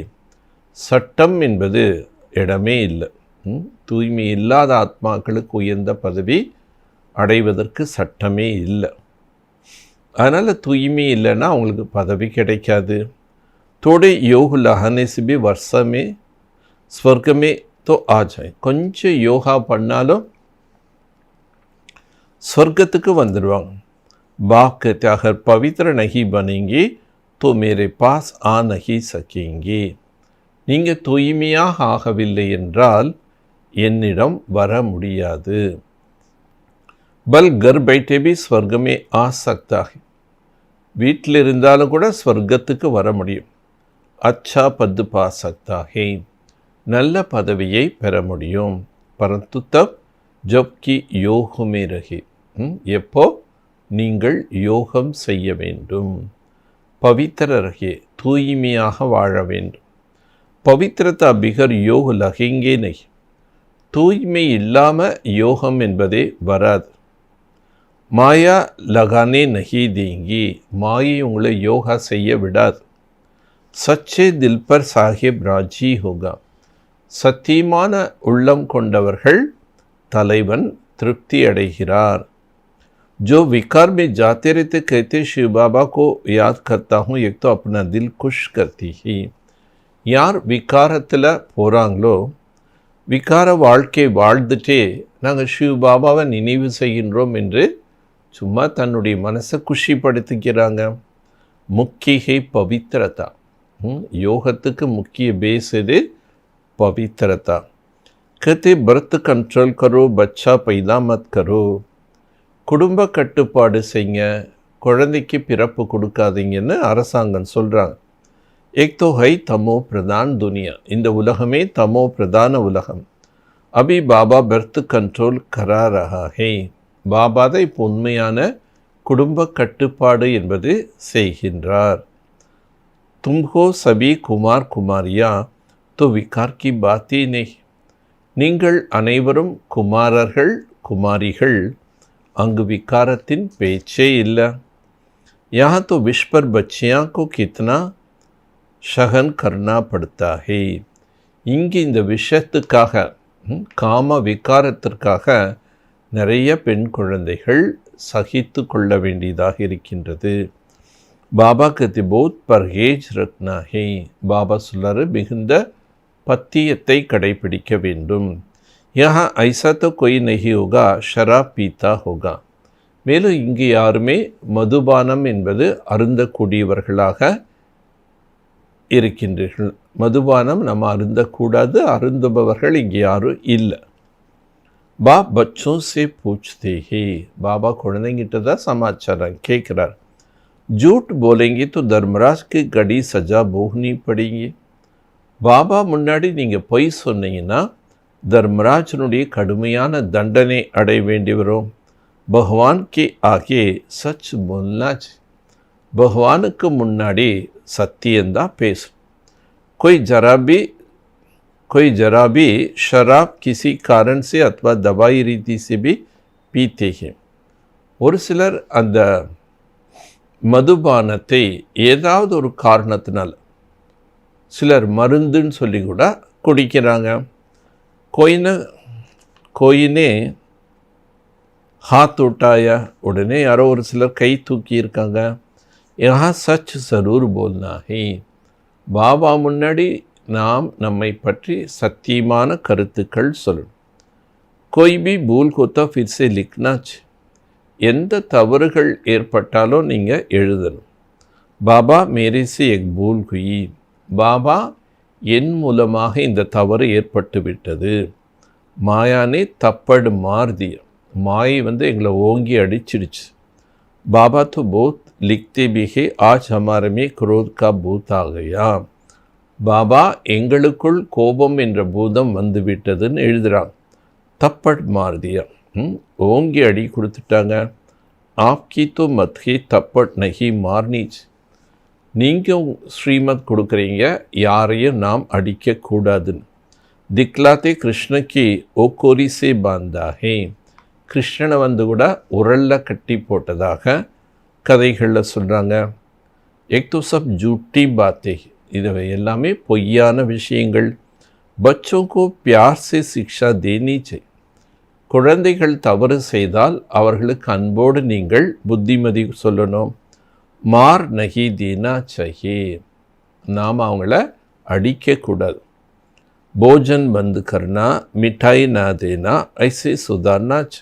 சட்டம் என்பது இடமே இல்லை. தூய்மை இல்லாத ஆத்மாக்களுக்கு உயர்ந்த பதவி அடைவதற்கு சட்டமே இல்லை. அதனால் தூய்மை இல்லைன்னா அவங்களுக்கு பதவி கிடைக்காது. தோடே யோகு லஹானே से भी वर्षा में स्वर्ग में तो आ जाए, கொஞ்சம் யோகா பண்ணாலும் स्वर्गத்துக்கு வந்துடுவாங்க. बाप कहते अगर पवित्र नहीं बनेंगे तो मेरे पास आ नहीं सकेंगे, நீங்கள் தூய்மையாக ஆகவில்லை என்றால் என்னிடம் வர முடியாது. பல் घर बैठे भी स्वर्ग में आ सकता है, வீட்டில் இருந்தாலும் கூட ஸ்வர்க்கத்துக்கு வர முடியும். அச்சா பத்து பா சக்தா ஹே, நல்ல பதவியை பெற முடியும். பரந்து தப் ஜப்கி யோகமே ரஹே, எப்போ நீங்கள் யோகம் செய்ய வேண்டும். பவித்திர ரஹே, தூய்மையாக வாழ வேண்டும். பவித்திரதா பிகர் யோக லகேங்கே நை, தூய்மை இல்லாமல் யோகம் என்பதே வராது. மாயா லகானே நஹி தேங்கி, மாயை உங்களை யோகா செய்ய விடாது. சச்சே தில் பர் சாஹிப் ராஜி ஹோகா, சத்தியமான உள்ளம் கொண்டவர்கள் தலைவன் திருப்தி அடைகிறார். जो विकार में जाते रहते कहते शिव बाबा को याद करता हूँ, एक तो अपना दिल खुश करती ही. யார் விகாரத்தில் போகிறாங்களோ, விகார வாழ்க்கை வாழ்ந்துட்டே நாங்கள் சிவ் பாபாவை நினைவு செய்கின்றோம் என்று சும்மா தன்னுடைய மனசை குஷிப்படுத்திக்கிறாங்க. முக்கிய பவித்திரதா, யோகத்துக்கு முக்கிய பேஸ் இது பவித்திரதா. कहते बर्थ कंट्रोल करो, बच्चा पैदा मत करो, குடும்ப கட்டுப்பாடு செய்யுங்க, குழந்தைக்கு பிறப்பு கொடுக்காதீங்கன்னு அரசாங்கம் சொல்கிறாங்க. ஏக் தோ ஹை தமோ பிரதான் துனியா, இந்த உலகமே தமோ பிரதான உலகம். அபி பாபா பர்த் கண்ட்ரோல் கரா ரஹா ஹே, பாபா தான் இப்போ உண்மையான குடும்ப கட்டுப்பாடு என்பது செய்கின்றார். தும்ஹோ சபி குமார் குமாரியா தோ விகார் கி பாத்தி நெய், நீங்கள் அனைவரும் குமாரர்கள் குமாரிகள், அங்கு விகாரத்தின் பேச்சே இல்லை. यहाँ तो विश्व पर बच्चियाँ को कितना शहन करना पड़ता है, இங்கு இந்த விஷயத்துக்காக காம விகாரத்திற்காக நிறைய பெண் குழந்தைகள் சகித்து கொள்ள வேண்டியதாக இருக்கின்றது. பாபா கத்தி போத் பர்ஹேஜ் ரக்னா ஹே, பாபா சொல்றாரு மிகுந்த பத்தியத்தை கடைபிடிக்க வேண்டும். யஹா ஐசா தோ கோய் நஹி ஹோகா ஷராப் பீத்தா ஹோகா, மேலும் இங்கு யாருமே மதுபானம் என்பது அருந்தக்கூடியவர்களாக இருக்கின்றீர்கள். மதுபானம் நம்ம அருந்தக்கூடாது, அருந்துபவர்கள் இங்கே யாரும் இல்லை. बाप बच्चों से पूछते ही बाबा குழந்தைங்கிட்ட தான் சமாச்சாரம் கேட்குறார். झूठ बोलेंगे तो धर्मराज की कड़ी सजा भोगनी पड़ेगी. பாபா முன்னாடி நீங்கள் பொய் சொன்னீங்கன்னா தர்மராஜனுடைய கடுமையான தண்டனை அடைய வேண்டி வரும். பகவான் கே ஆகே சச் போல்னாச். பகவானுக்கு முன்னாடி சத்தியந்தான் பேசும். कोई जरा भी शराब किसी कारण से अथवा दवाई रीति से भी पीते हैं. ஒரு சிலர் அந்த மதுபானத்தை ஏதாவது ஒரு காரணத்தினால் சிலர் மருந்துன்னு சொல்லி கூட குடிக்கிறாங்க. கோயினே हाथ उठाया உடனே யாரோ ஒரு சிலர் கை தூக்கி இருக்காங்க. யஹா சச் ஜரூர் போல்னா ஹே. பாபா முன்னாடி நாம் நம்மை பற்றி சத்தியமான கருத்துக்கள் சொல்லணும். கோய் பி பூல் கோத்தா ஃபிர்சே லிக்னாச். எந்த தவறுகள் ஏற்பட்டாலும் நீங்கள் எழுதணும். பாபா மேரே சே எக் பூல் குயி. பாபா என் மூலமாக இந்த தவறு ஏற்பட்டு விட்டது. மாயானே தப்படு மார்திய. மாயை எங்களை ஓங்கி அடிச்சிடுச்சு. பாபா तो बहुत लिखते भी है आज हमारे में क्रोध का भूत आ गया. பாபா எங்களுக்குள் கோபம் என்ற பூதம் வந்துவிட்டதுன்னு எழுதுகிறாங்க. தப்பட் மார்தியா, ஓங்கி அடி கொடுத்துட்டாங்க. ஆப்கி तो मत ही தப்பட் நகி மார்னீச். நீங்கள் ஸ்ரீமத் கொடுக்குறீங்க, யாரையும் நாம் அடிக்கக்கூடாதுன்னு. திக்லாத்தே கிருஷ்ணக்கு ஓகோரி சே பாந்தா ஹே. கிருஷ்ணனை கூட உரலில் கட்டி போட்டதாக கதைகளில் சொல்கிறாங்க. எக் தோ சப் ஜூட்டி பாத்தே. இவை எல்லாமே பொய்யான விஷயங்கள். பச்சோக்கோ பியார் சே சிக்ஷா தேனி செய். குழந்தைகள் தவறு செய்தால் அவர்களுக்கு அன்போடு நீங்கள் புத்திமதி சொல்லணும். மார் நகி தீனா சஹே. நாம் அவங்கள அடிக்கக்கூடாது. போஜன் பந்து கர்னா, மிட்டாய் நா தேனா, ஐசே சுதார்னாச்.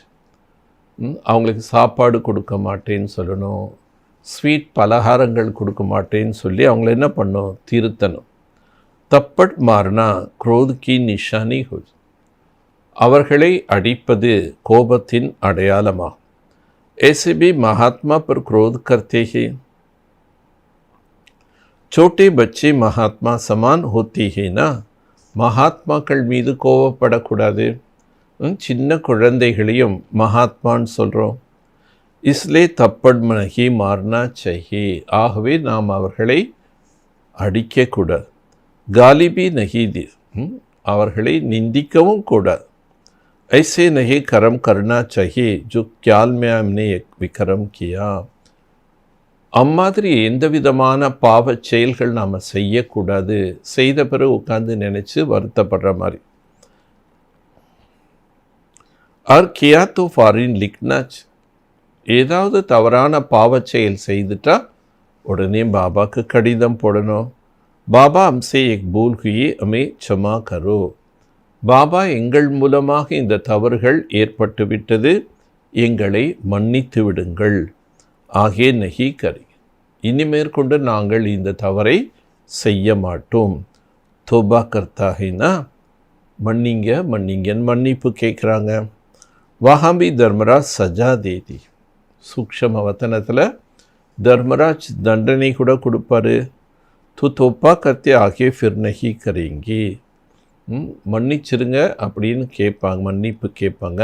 அவங்களுக்கு சாப்பாடு கொடுக்க மாட்டேன்னு சொல்லணும். ஸ்வீட் பலகாரங்கள் கொடுக்க மாட்டேன்னு சொல்லி அவங்கள என்ன பண்ணணும், திருத்தணும். தப்பட் மார்னா குரோத் கி நிஷானி ஹோ. அவர்களை அடிப்பது கோபத்தின் அடையாளமாகும். ऐसे भी महात्मा पर क्रोध करते हैं. छोटे बच्चे महात्मा समान होते हैं ना. மகாத்மாக்கள் மீது கோபப்படக்கூடாது. சின்ன குழந்தைகளையும் மகாத்மான்னு சொல்கிறோம். இஸ்லே தப்பட் நகி மார்னா சஹி. ஆகவே நாம் அவர்களை அடிக்கக்கூடாது. காலிபி நஹீதி. அவர்களை நிந்திக்கவும் கூடாது. ஐசே நஹி கரம் கர்னா சஹி ஜோ கியால் மே ஹம்னே விக்ரம் கியா. அம்மாதிரி எந்த விதமான பாவச் செயல்கள் நாம் செய்யக்கூடாது. செய்த பிறகு உட்காந்து நினச்சி வருத்தப்படுற மாதிரி. ஆர் கியா தோ ஃபாரின் லிக்னாச். ஏதாவது தவறான பாவச் செயல் செய்துட்டா உடனே பாபாவுக்கு கடிதம் போடணும். பாபா அம்சே எக் பூல் ஹுயி அமே க்ஷமா கரோ. பாபா எங்கள் மூலமாக இந்த தவறுகள் ஏற்பட்டு விட்டது, எங்களை மன்னித்து விடுங்கள். ஆகே நஹி கரி. இனிமேற்கொண்டு நாங்கள் இந்த தவறை செய்ய மாட்டோம். தோபா கர்த்தாகினா மன்னிங்கன்னு மன்னிப்பு கேட்குறாங்க. வஹாபி தர்மராஜ் சஜா தேதி. சூக்ஷம வத்தனத்தில் தர்மராஜ் தண்டனை கூட கொடுப்பாரு. து தோப்பா கர்த்தே ஆகே ஃபிர் நஹி கரேங்கி. மன்னிச்சிருங்க அப்படின்னு கேட்பாங்க, மன்னிப்பு கேட்பாங்க.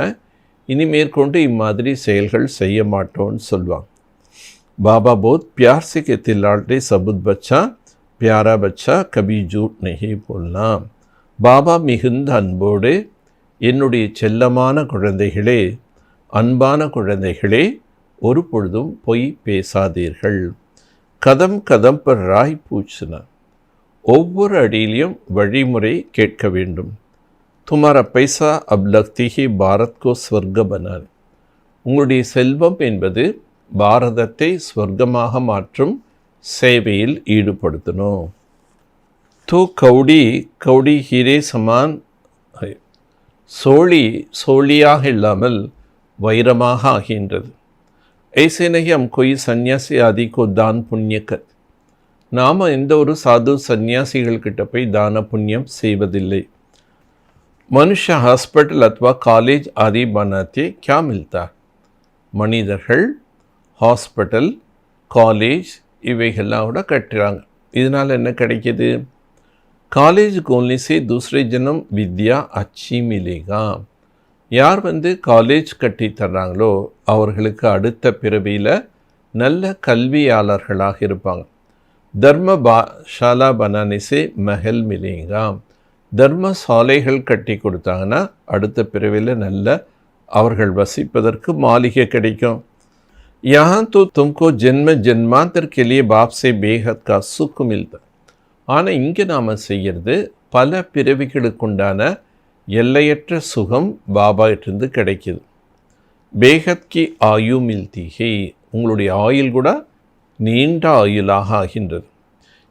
இனிமேற்கொண்டு இம்மாதிரி செயல்கள் செய்ய மாட்டோன்னு சொல்லுவாங்க. பாபா बहुत प्यार से कहते लाडले सबूत बच्चा प्यारा बच्चा कभी झूठ नहीं बोलना. பாபா மிகுந்த அன்போடு என்னுடைய செல்லமான குழந்தைகளே, அன்பான குழந்தைகளே, ஒரு பொழுதும் பொய் பேசாதீர்கள். கதம் கதம் பர் ராய் பூச்சினா. ஒவ்வொரு அடியிலையும் வழிமுறை கேட்க வேண்டும். துமாரா பைசா அப் லக்தி ஹி பாரத் கோ ஸ்வர்க பனான். உங்களுடைய செல்வம் என்பது பாரதத்தை ஸ்வர்க்கமாக மாற்றும் சேவையில் ஈடுபடுத்தணும். தோ கௌடி கௌடி ஹீரே சமான். சோழியாக இல்லாமல் வைரமாக ஆகின்றது. ऐसे नहीं हम कोई சன்னியாசி आदि को दान पुण्य कर. நாம் எந்த ஒரு சாது சந்நியாசிகள்கிட்ட போய் தான புண்ணியம் செய்வதில்லை. मनुष्य हॉस्पिटल अथवा कॉलेज आदि बनाते क्या मिलता? மனிதர்கள் ஹாஸ்பிட்டல் காலேஜ் இவைகள்லாம் கூட கட்டுறாங்க. இதனால் என்ன கிடைக்கிது? காலேஜ் கோல்னே से दूसरे जन्म विद्या अच्छी मिलेगा. யார் காலேஜ் கட்டி தர்றாங்களோ அவர்களுக்கு அடுத்த பிறவியில் நல்ல கல்வியாளர்களாக இருப்பாங்க. தர்ம ஷாலா பனானே से महल मिलेगा. தர்ம சாலைகள் கட்டி கொடுத்தாங்கன்னா அடுத்த பிறவியில் நல்ல அவர்கள் வசிப்பதற்கு மாளிகை கிடைக்கும். यहाँ तो तुमको जन्म जन्मांतर के लिए बाप से बेहद का सुख मिलता. ஆனால் இங்கே நாம் செய்கிறது பல பிறவிகளுக்குண்டான எல்லையற்ற சுகம் பாபாட்டிருந்து கிடைக்கிது. பேகத் கி ஆயு மில்தி ஹே, உங்களுடைய ஆயுள் கூட நீண்ட ஆயுளாக ஆகின்றது.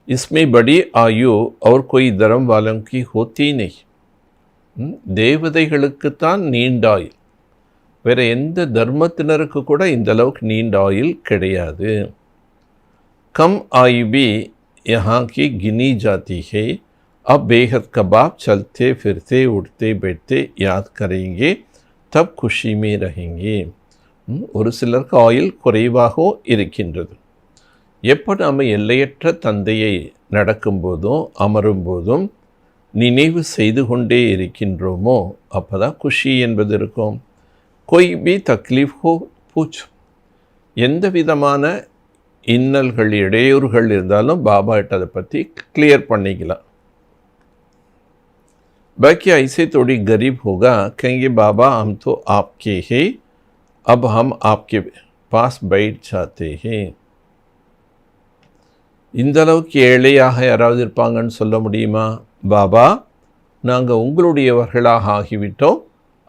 इसमें बड़ी आयु और कोई धर्म वालों की होती नहीं. தேவதைகளுக்குத்தான் நீண்ட ஆயுள், வேறு எந்த தர்மத்தினருக்கு கூட இந்த அளவுக்கு நீண்ட ஆயுள் கிடையாது. கம் आयु भी यहाँ की गिनी जाती है. अब बेहद कबाब चलते फिरते उठते बैठते याद करेंगे तब खुशी में रहेंगे. ஒரு சிலருக்கு ஆயுள் குறைவாகவும் இருக்கின்றது. எப்போ நாம் எல்லையற்ற தந்தையை நடக்கும்போதும் அமரும்போதும் நினைவு செய்து கொண்டே இருக்கின்றோமோ அப்போ தான் குஷி என்பது இருக்கும். கொய் பி தக்லீஃப் ஹோ பூச், எந்த விதமான இன்னல்கள் இடையூறுகள் இருந்தாலும் பாபாட்ட அதை பற்றி கிளியர் பண்ணிக்கலாம். बाकी ऐसे थोड़ी गरीब होगा कहेंगे बाबा हम तो आपके हैं, अब हम आपके पास बैठ जाते हैं. இந்த அளவுக்கு ஏழையாக யாராவது இருப்பாங்கன்னு சொல்ல முடியுமா? பாபா நாங்கள் உங்களுடையவர்களாக ஆகிவிட்டோம்,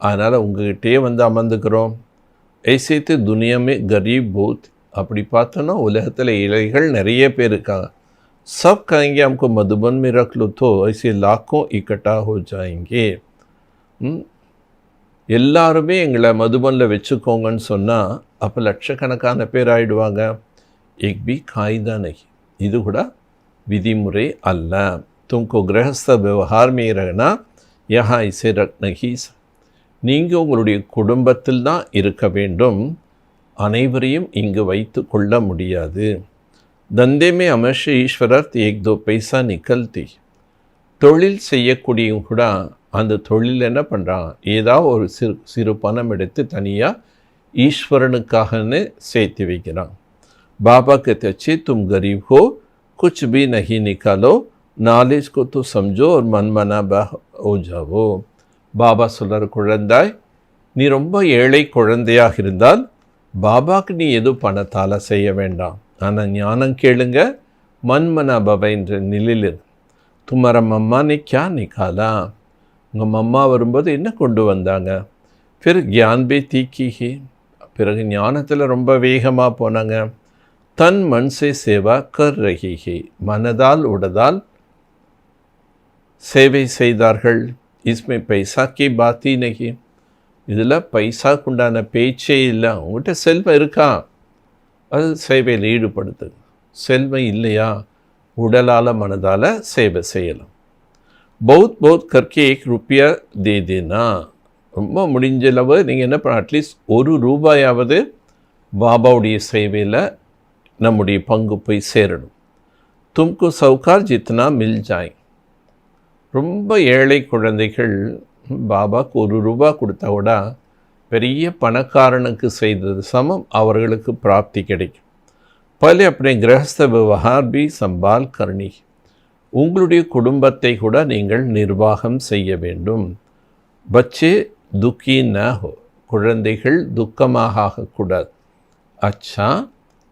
அதனால் உங்ககிட்டே அமர்ந்துக்கிறோம். ஐசேத்து துனியாமே கரீப் பூத், அப்படி பார்த்தோன்னா உலகத்தில் ஏழைகள் நிறைய பேர் இருக்காங்க. सब कहेंगे हमको मधुबन में रख लो तो ऐसे लाखों इकट्ठा हो जाएंगे. எல்லாருமே எங்களை மதுபனில் வச்சுக்கோங்கன்னு சொன்னால் அப்போ லட்சக்கணக்கான பேர் ஆகிடுவாங்க. எக் பி காய்தா நகி, இது கூட விதிமுறை அல்ல. தும்கோ கிரகஸ்த விவகார் மே ரகனா யஹா இசை ரக் நகி. நீங்கள் உங்களுடைய குடும்பத்தில் தான் இருக்க வேண்டும், அனைவரையும் இங்கு வைத்து கொள்ள முடியாது. தந்தே மே அமர்ஷ ஈஸ்வரர் ஏக் தோ பைசா நிகழ்த்தி, தொழில் செய்யக்கூடியவங்க கூட அந்த தொழில் என்ன பண்ணுறான், ஏதாவது ஒரு சிறு பணம் எடுத்து தனியாக ஈஸ்வரனுக்காகன்னு சேர்த்து வைக்கிறான். பாபா कहते अच्छे तुम गरीब हो कुछ भी नहीं निकालो, नॉलेज को तो समझो और मनमना हो जाओ. பாபா சொல்கிற குழந்தாய், நீ ரொம்ப ஏழை குழந்தையாக இருந்தால் பாபாவுக்கு நீ எதுவும் பணத்தால் செய்ய வேண்டாம், ஆனால் ஞானம் கேளுங்க, மன்மனா பபா என்ற நிலையில். துமாரா மம்மா நே கியா நிகாலா, உங்கள் மம்மா வரும்போது என்ன கொண்டு வந்தாங்க? பிறகு கியான் பே தீக்கி ஹி, பிறகு ஞானத்தில் ரொம்ப வேகமாக போனாங்க. தன் மன் சே சேவா கர் ரஹி ஹி, மனதால் உடதால் சேவை செய்தார்கள். இஸ்மே பைசா கி பாத்தி நகி, இதில் பைசாக்குண்டான பேச்சே இல்லை. உங்கள்கிட்ட செல்வம் இருக்கா, அது சேவையில் ஈடுபடுத்து. செல்வம் இல்லையா, உடலால் மனதால் சேவை செய்யலாம். பௌத் பௌத் கற்கே एक रुपया दे देना, ரொம்ப முடிஞ்சளவு நீங்கள் என்ன பண்ண, அட்லீஸ்ட் ₹1 பாபாவுடைய சேவையில் நம்முடைய பங்கு போய் சேரணும். தும்கு சவுகார் ஜித்னா மில் ஜாய், ரொம்ப ஏழை குழந்தைகள் பாபாவுக்கு ₹1 கொடுத்தா கூட பெரிய பணக்காரனுக்கு செய்தது சமம் அவர்களுக்கு பிராப்தி கிடைக்கும். பல अपने गृहस्थ व्यवहार भी संभाल करनी, உங்களுடைய குடும்பத்தை கூட நீங்கள் நிர்வாகம் செய்ய வேண்டும். பச்சே துக்கி ந ஹோ, குழந்தைகள் துக்கமாக ஆகக்கூடாது. அச்சா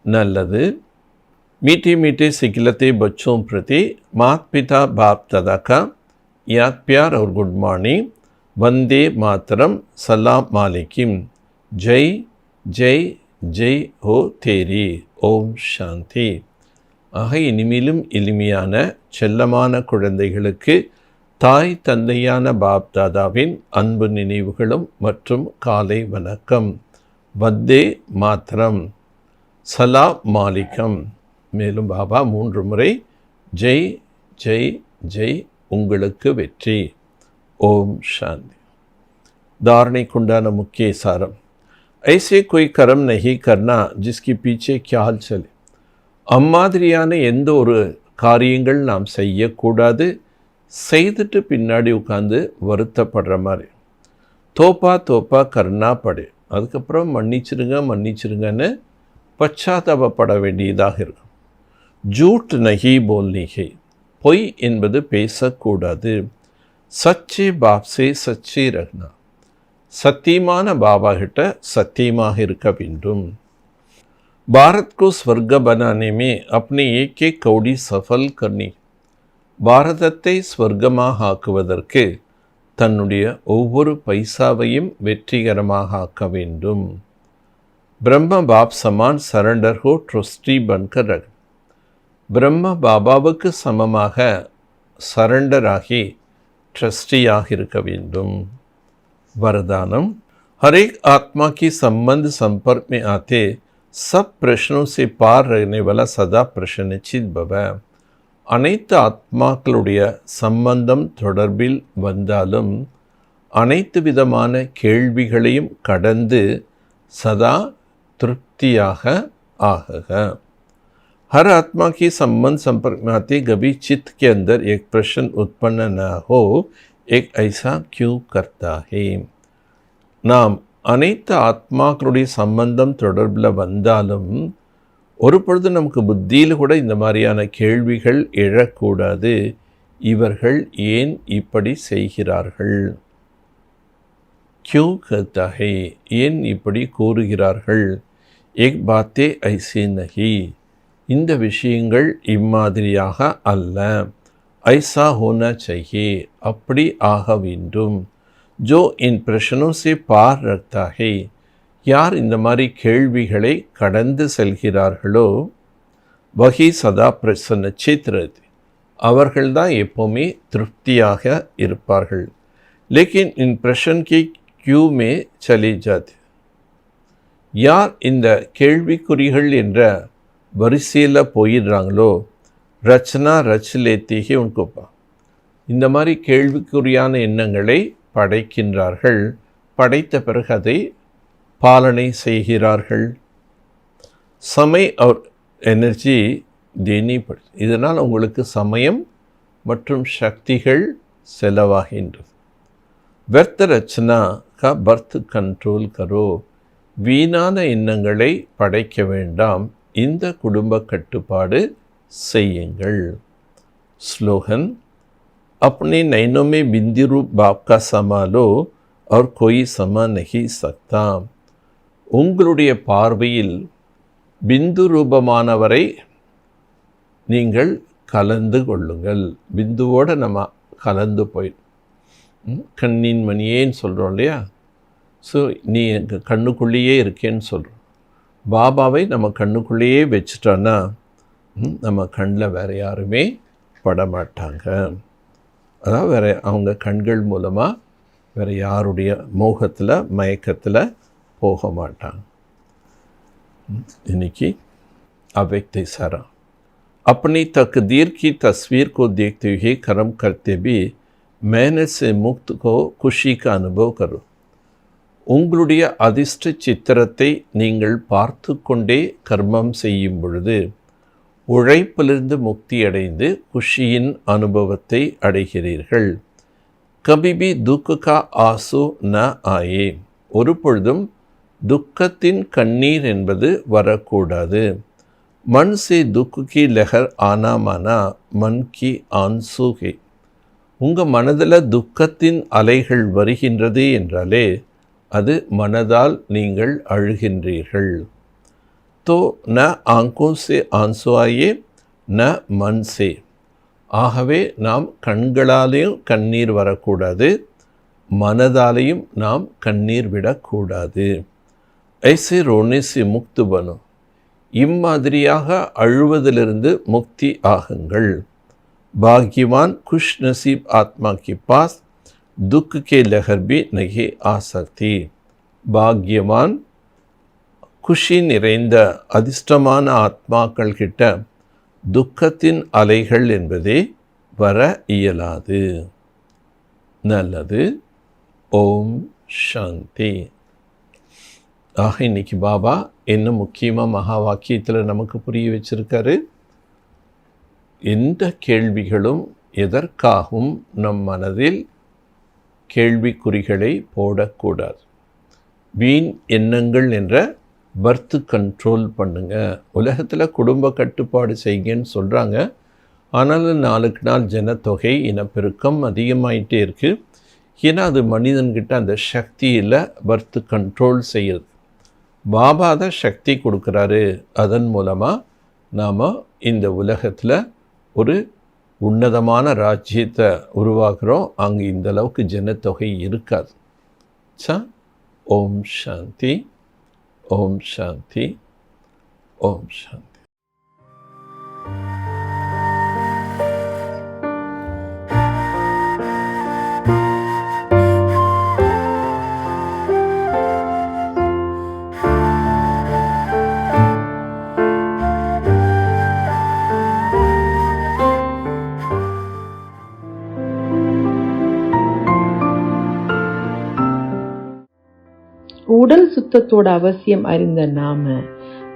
நல்லது. மீட்டி மீட்டி சிக்கிலத்தை பச்சோं प्रति माता पिता बाप दादा का याद प्यार और गुड मॉर्निंग. वंदे मातरम, सलाम मालिकिम, जय जय जय हो तेरी, ஓம் சாந்தி. ஆக இனிமேலும் எளிமையான செல்லமான குழந்தைகளுக்கு தாய் தந்தையான பாப் தாதாவின் அன்பு நினைவுகளும் மற்றும் காலை வணக்கம். வந்தே மாத்தரம், சலாம் மாலிகம். மேலும் பாபா 3 முறை ஜெய் ஜெய் ஜெய் உங்களுக்கு வெற்றி, ओम शांति। धारणे कुंडाना मुख्य सारम। ऐसे कोई कर्म नहीं करना जिसके पीछे ख्याल चले. அம்மாதிரியான எந்த ஒரு காரியங்கள் நாம் செய்யக்கூடாது. செய்துட்டு பின்னாடி உட்காந்து வருத்தப்படுற மாதிரி. தோப்பா கர்னா படு. அதுக்கப்புறம் மன்னிச்சிருங்கன்னு பச்சாத்தாபப்பட வேண்டியதாக இருக்கும். ஜூட் நகி போல்னிகை. பொய் என்பது பேசக்கூடாது. சச்சே பாப்சே சச்சே ரஹ்னா. சத்தியமான பாபா கிட்ட சத்தியமாக இருக்க வேண்டும். भारत को स्वर्ग बनाने में अपनी एक एक कौड़ी सफल करनी. பாரதத்தை ஸ்வர்க்கமாக ஆக்குவதற்கு தன்னுடைய ஒவ்வொரு பைசாவையும் வெற்றிகரமாக ஆக்க வேண்டும். பிரம்ம பாப் சமான் சரண்டர் ஹோ ட்ரஸ்டி பன்கர் ரக. பிரம்ம பாபாவுக்கு சமமாக சரண்டராகி ட்ரஸ்டியாக இருக்க வேண்டும். वरदानम. हर एक आत्मा की संबंध संपर्क में आते सब प्रश्नों से पार रहने वाला सदा प्रश्नचित भव. அனைத்து ஆத்மாக்களுடைய சம்பந்தம் தொடர்பில் வந்தாலும் அனைத்து விதமான கேள்விகளையும் கடந்து சதா திருப்தியாக ஆகுக. हर आत्मा की संबंध संपर्क में आते कभी चित्त के अंदर एक प्रश्न उत्पन्न न हो, एक ऐसा क्यों करता है. நாம் அனைத்து ஆத்மாக்களுடைய சம்பந்தம் தொடர்பில் வந்தாலும் ஒரு பொழுது நமக்கு புத்தியில் கூட இந்த மாதிரியான கேள்விகள் எழக்கூடாது. இவர்கள் ஏன் இப்படி செய்கிறார்கள், क्यों कहता है, ஏன் இப்படி கூறுகிறார்கள். एक बातें ऐसे नहीं. இந்த விஷயங்கள் இம்மாதிரியாக அல்ல. ऐसा होना चाहिए. அப்படி ஆக வேண்டும். जो इन प्रश्नों से पार रखता है. யார் இந்த மாதிரி கேள்விகளை கடந்து செல்கிறார்களோ வகி சதா பிரசன்ன சித்ரதி. அவர்கள்தான் எப்போவுமே திருப்தியாக இருப்பார்கள். லேக்கின் இன் பிரஷன் கி கியூ மே சலே ஜாதி. யார் இந்த கேள்விக்குறிகள் என்ற வரிசையில் போயிடுறாங்களோ ரச்சனா ரச் லேத்திகி உன்கோப்பா. இந்த மாதிரி கேள்விக்குறியான எண்ணங்களை படைக்கின்றார்கள். படைத்த பிறகு அதை பாலனை செய்கிறார்கள். சமய और எனர்ஜி தேனி படு. இதனால் உங்களுக்கு சமயம் மற்றும் சக்திகள் செலவாகின்றது. व्यर्थ रचना का बर्थ कंट्रोल करो. வீணான எண்ணங்களை படைக்க வேண்டாம். இந்த குடும்ப கட்டுப்பாடு செய்யுங்கள். ஸ்லோகன். अपने नैनों में बिंदी रूप बाप का समा लो और कोई समा नहीं सकता. உங்களுடைய பார்வையில் பிந்து ரூபமானவரை நீங்கள் கலந்து கொள்ளுங்கள். பிந்துவோடு நம்ம கலந்து போயிடும். கண்ணின் மணியேன்னு சொல்கிறோம் இல்லையா. ஸோ நீ எங்கள் கண்ணுக்குள்ளேயே இருக்கேன்னு சொல்கிறோம். பாபாவை நம்ம கண்ணுக்குள்ளேயே வச்சுட்டோன்னா நம்ம கண்ணில் வேறு யாருமே படமாட்டாங்க. அதாவது வேறு அவங்க கண்கள் மூலமாக வேறு யாருடைய மோகத்தில் மயக்கத்தில் போக மாட்டாங்க. இன்னைக்கு अव्यक्त सारा. अपनी तकदीर की तस्वीर को देखते हुए कर्म करते भी मेहनत से मुक्त को खुशी का अनुभव करो. உங்களுடைய அதிர்ஷ்ட சித்திரத்தை நீங்கள் பார்த்து கொண்டே கர்மம் செய்யும் பொழுது உழைப்பிலிருந்து முக்தியடைந்து குஷியின் அனுபவத்தை அடைகிறீர்கள். கபிபி துக்கா ஆசு ந ஆயே. ஒரு பொழுதும் துக்கத்தின் கண்ணீர் என்பது வரக்கூடாது. மன் சே துக்கு கி லஹர் ஆனாமானா மன் கி ஆன்சூகே. உங்கள் மனதில் துக்கத்தின் அலைகள் வருகின்றது என்றாலே அது மனதால் நீங்கள் அழுகின்றீர்கள். तो न आंखों से आंसू आए न मन से. ஆகவே நாம் கண்களாலேயும் கண்ணீர் வரக்கூடாது, மனதாலேயும் நாம் கண்ணீர் விடக்கூடாது. ऐसे रोने से मुक्त बनो. இம்மாதிரியாக அழுவதிலிருந்து முக்தி ஆகுங்கள். भाग्यवान खुश नसीब आत्मा के पास दुख के लहर भी नहीं आ सकती. भाग्यवान குஷி நிறைந்த அதிர்ஷ்டமான ஆத்மாக்கள் கிட்ட துக்கத்தின் அலைகள் என்பதே வர இயலாது. நல்லது. ஓம் சாந்தி. ஆக இன்னைக்கு பாபா என்ன முக்கியமாக மகா வாக்கியத்தில் நமக்கு புரிய வச்சிருக்காரு? எந்த கேள்விகளும் எதற்காகவும் நம் மனதில் கேள்விக்குறிகளை போடக்கூடாது. வீண் எண்ணங்கள் என்ற பர்த் கண்ட்ரோல் பண்ணுங்க. உலகத்தில் குடும்ப கட்டுப்பாடு செய்யுங்கன்னு சொல்கிறாங்க. ஆனாலும் நாளுக்கு நாள் ஜனத்தொகை இனப்பெருக்கம் அதிகமாயிட்டே இருக்குது. ஏன்னா அது மனிதன்கிட்ட அந்த சக்தியில் பர்த் கண்ட்ரோல் செய்யுது. பாபா தான் சக்தி கொடுக்குறாரு. அதன் மூலமாக நாம் இந்த உலகத்தில் ஒரு உன்னதமான ராஜ்யத்தை உருவாக்குறோம். அங்கே இந்த அளவுக்கு ஜனத்தொகை இருக்காது. ஓம் சாந்தி, ஓம் சாந்தி, ஓம் சாந்தி. உடல் சுத்தத்தோட அவசியம் அறிந்த நாம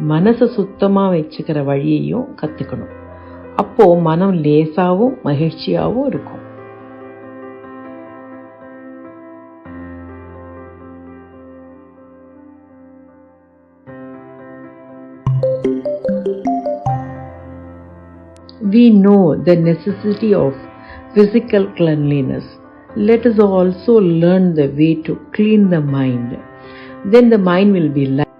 மனசை சுத்தமா வச்சுக்கிற வழியையும் கத்துக்கணும். அப்போ மனம் லேசாவும் மகிழ்ச்சியாவும் இருக்கும். We know the necessity of physical cleanliness. Let us also learn the way to clean the mind. Then the mind will be light.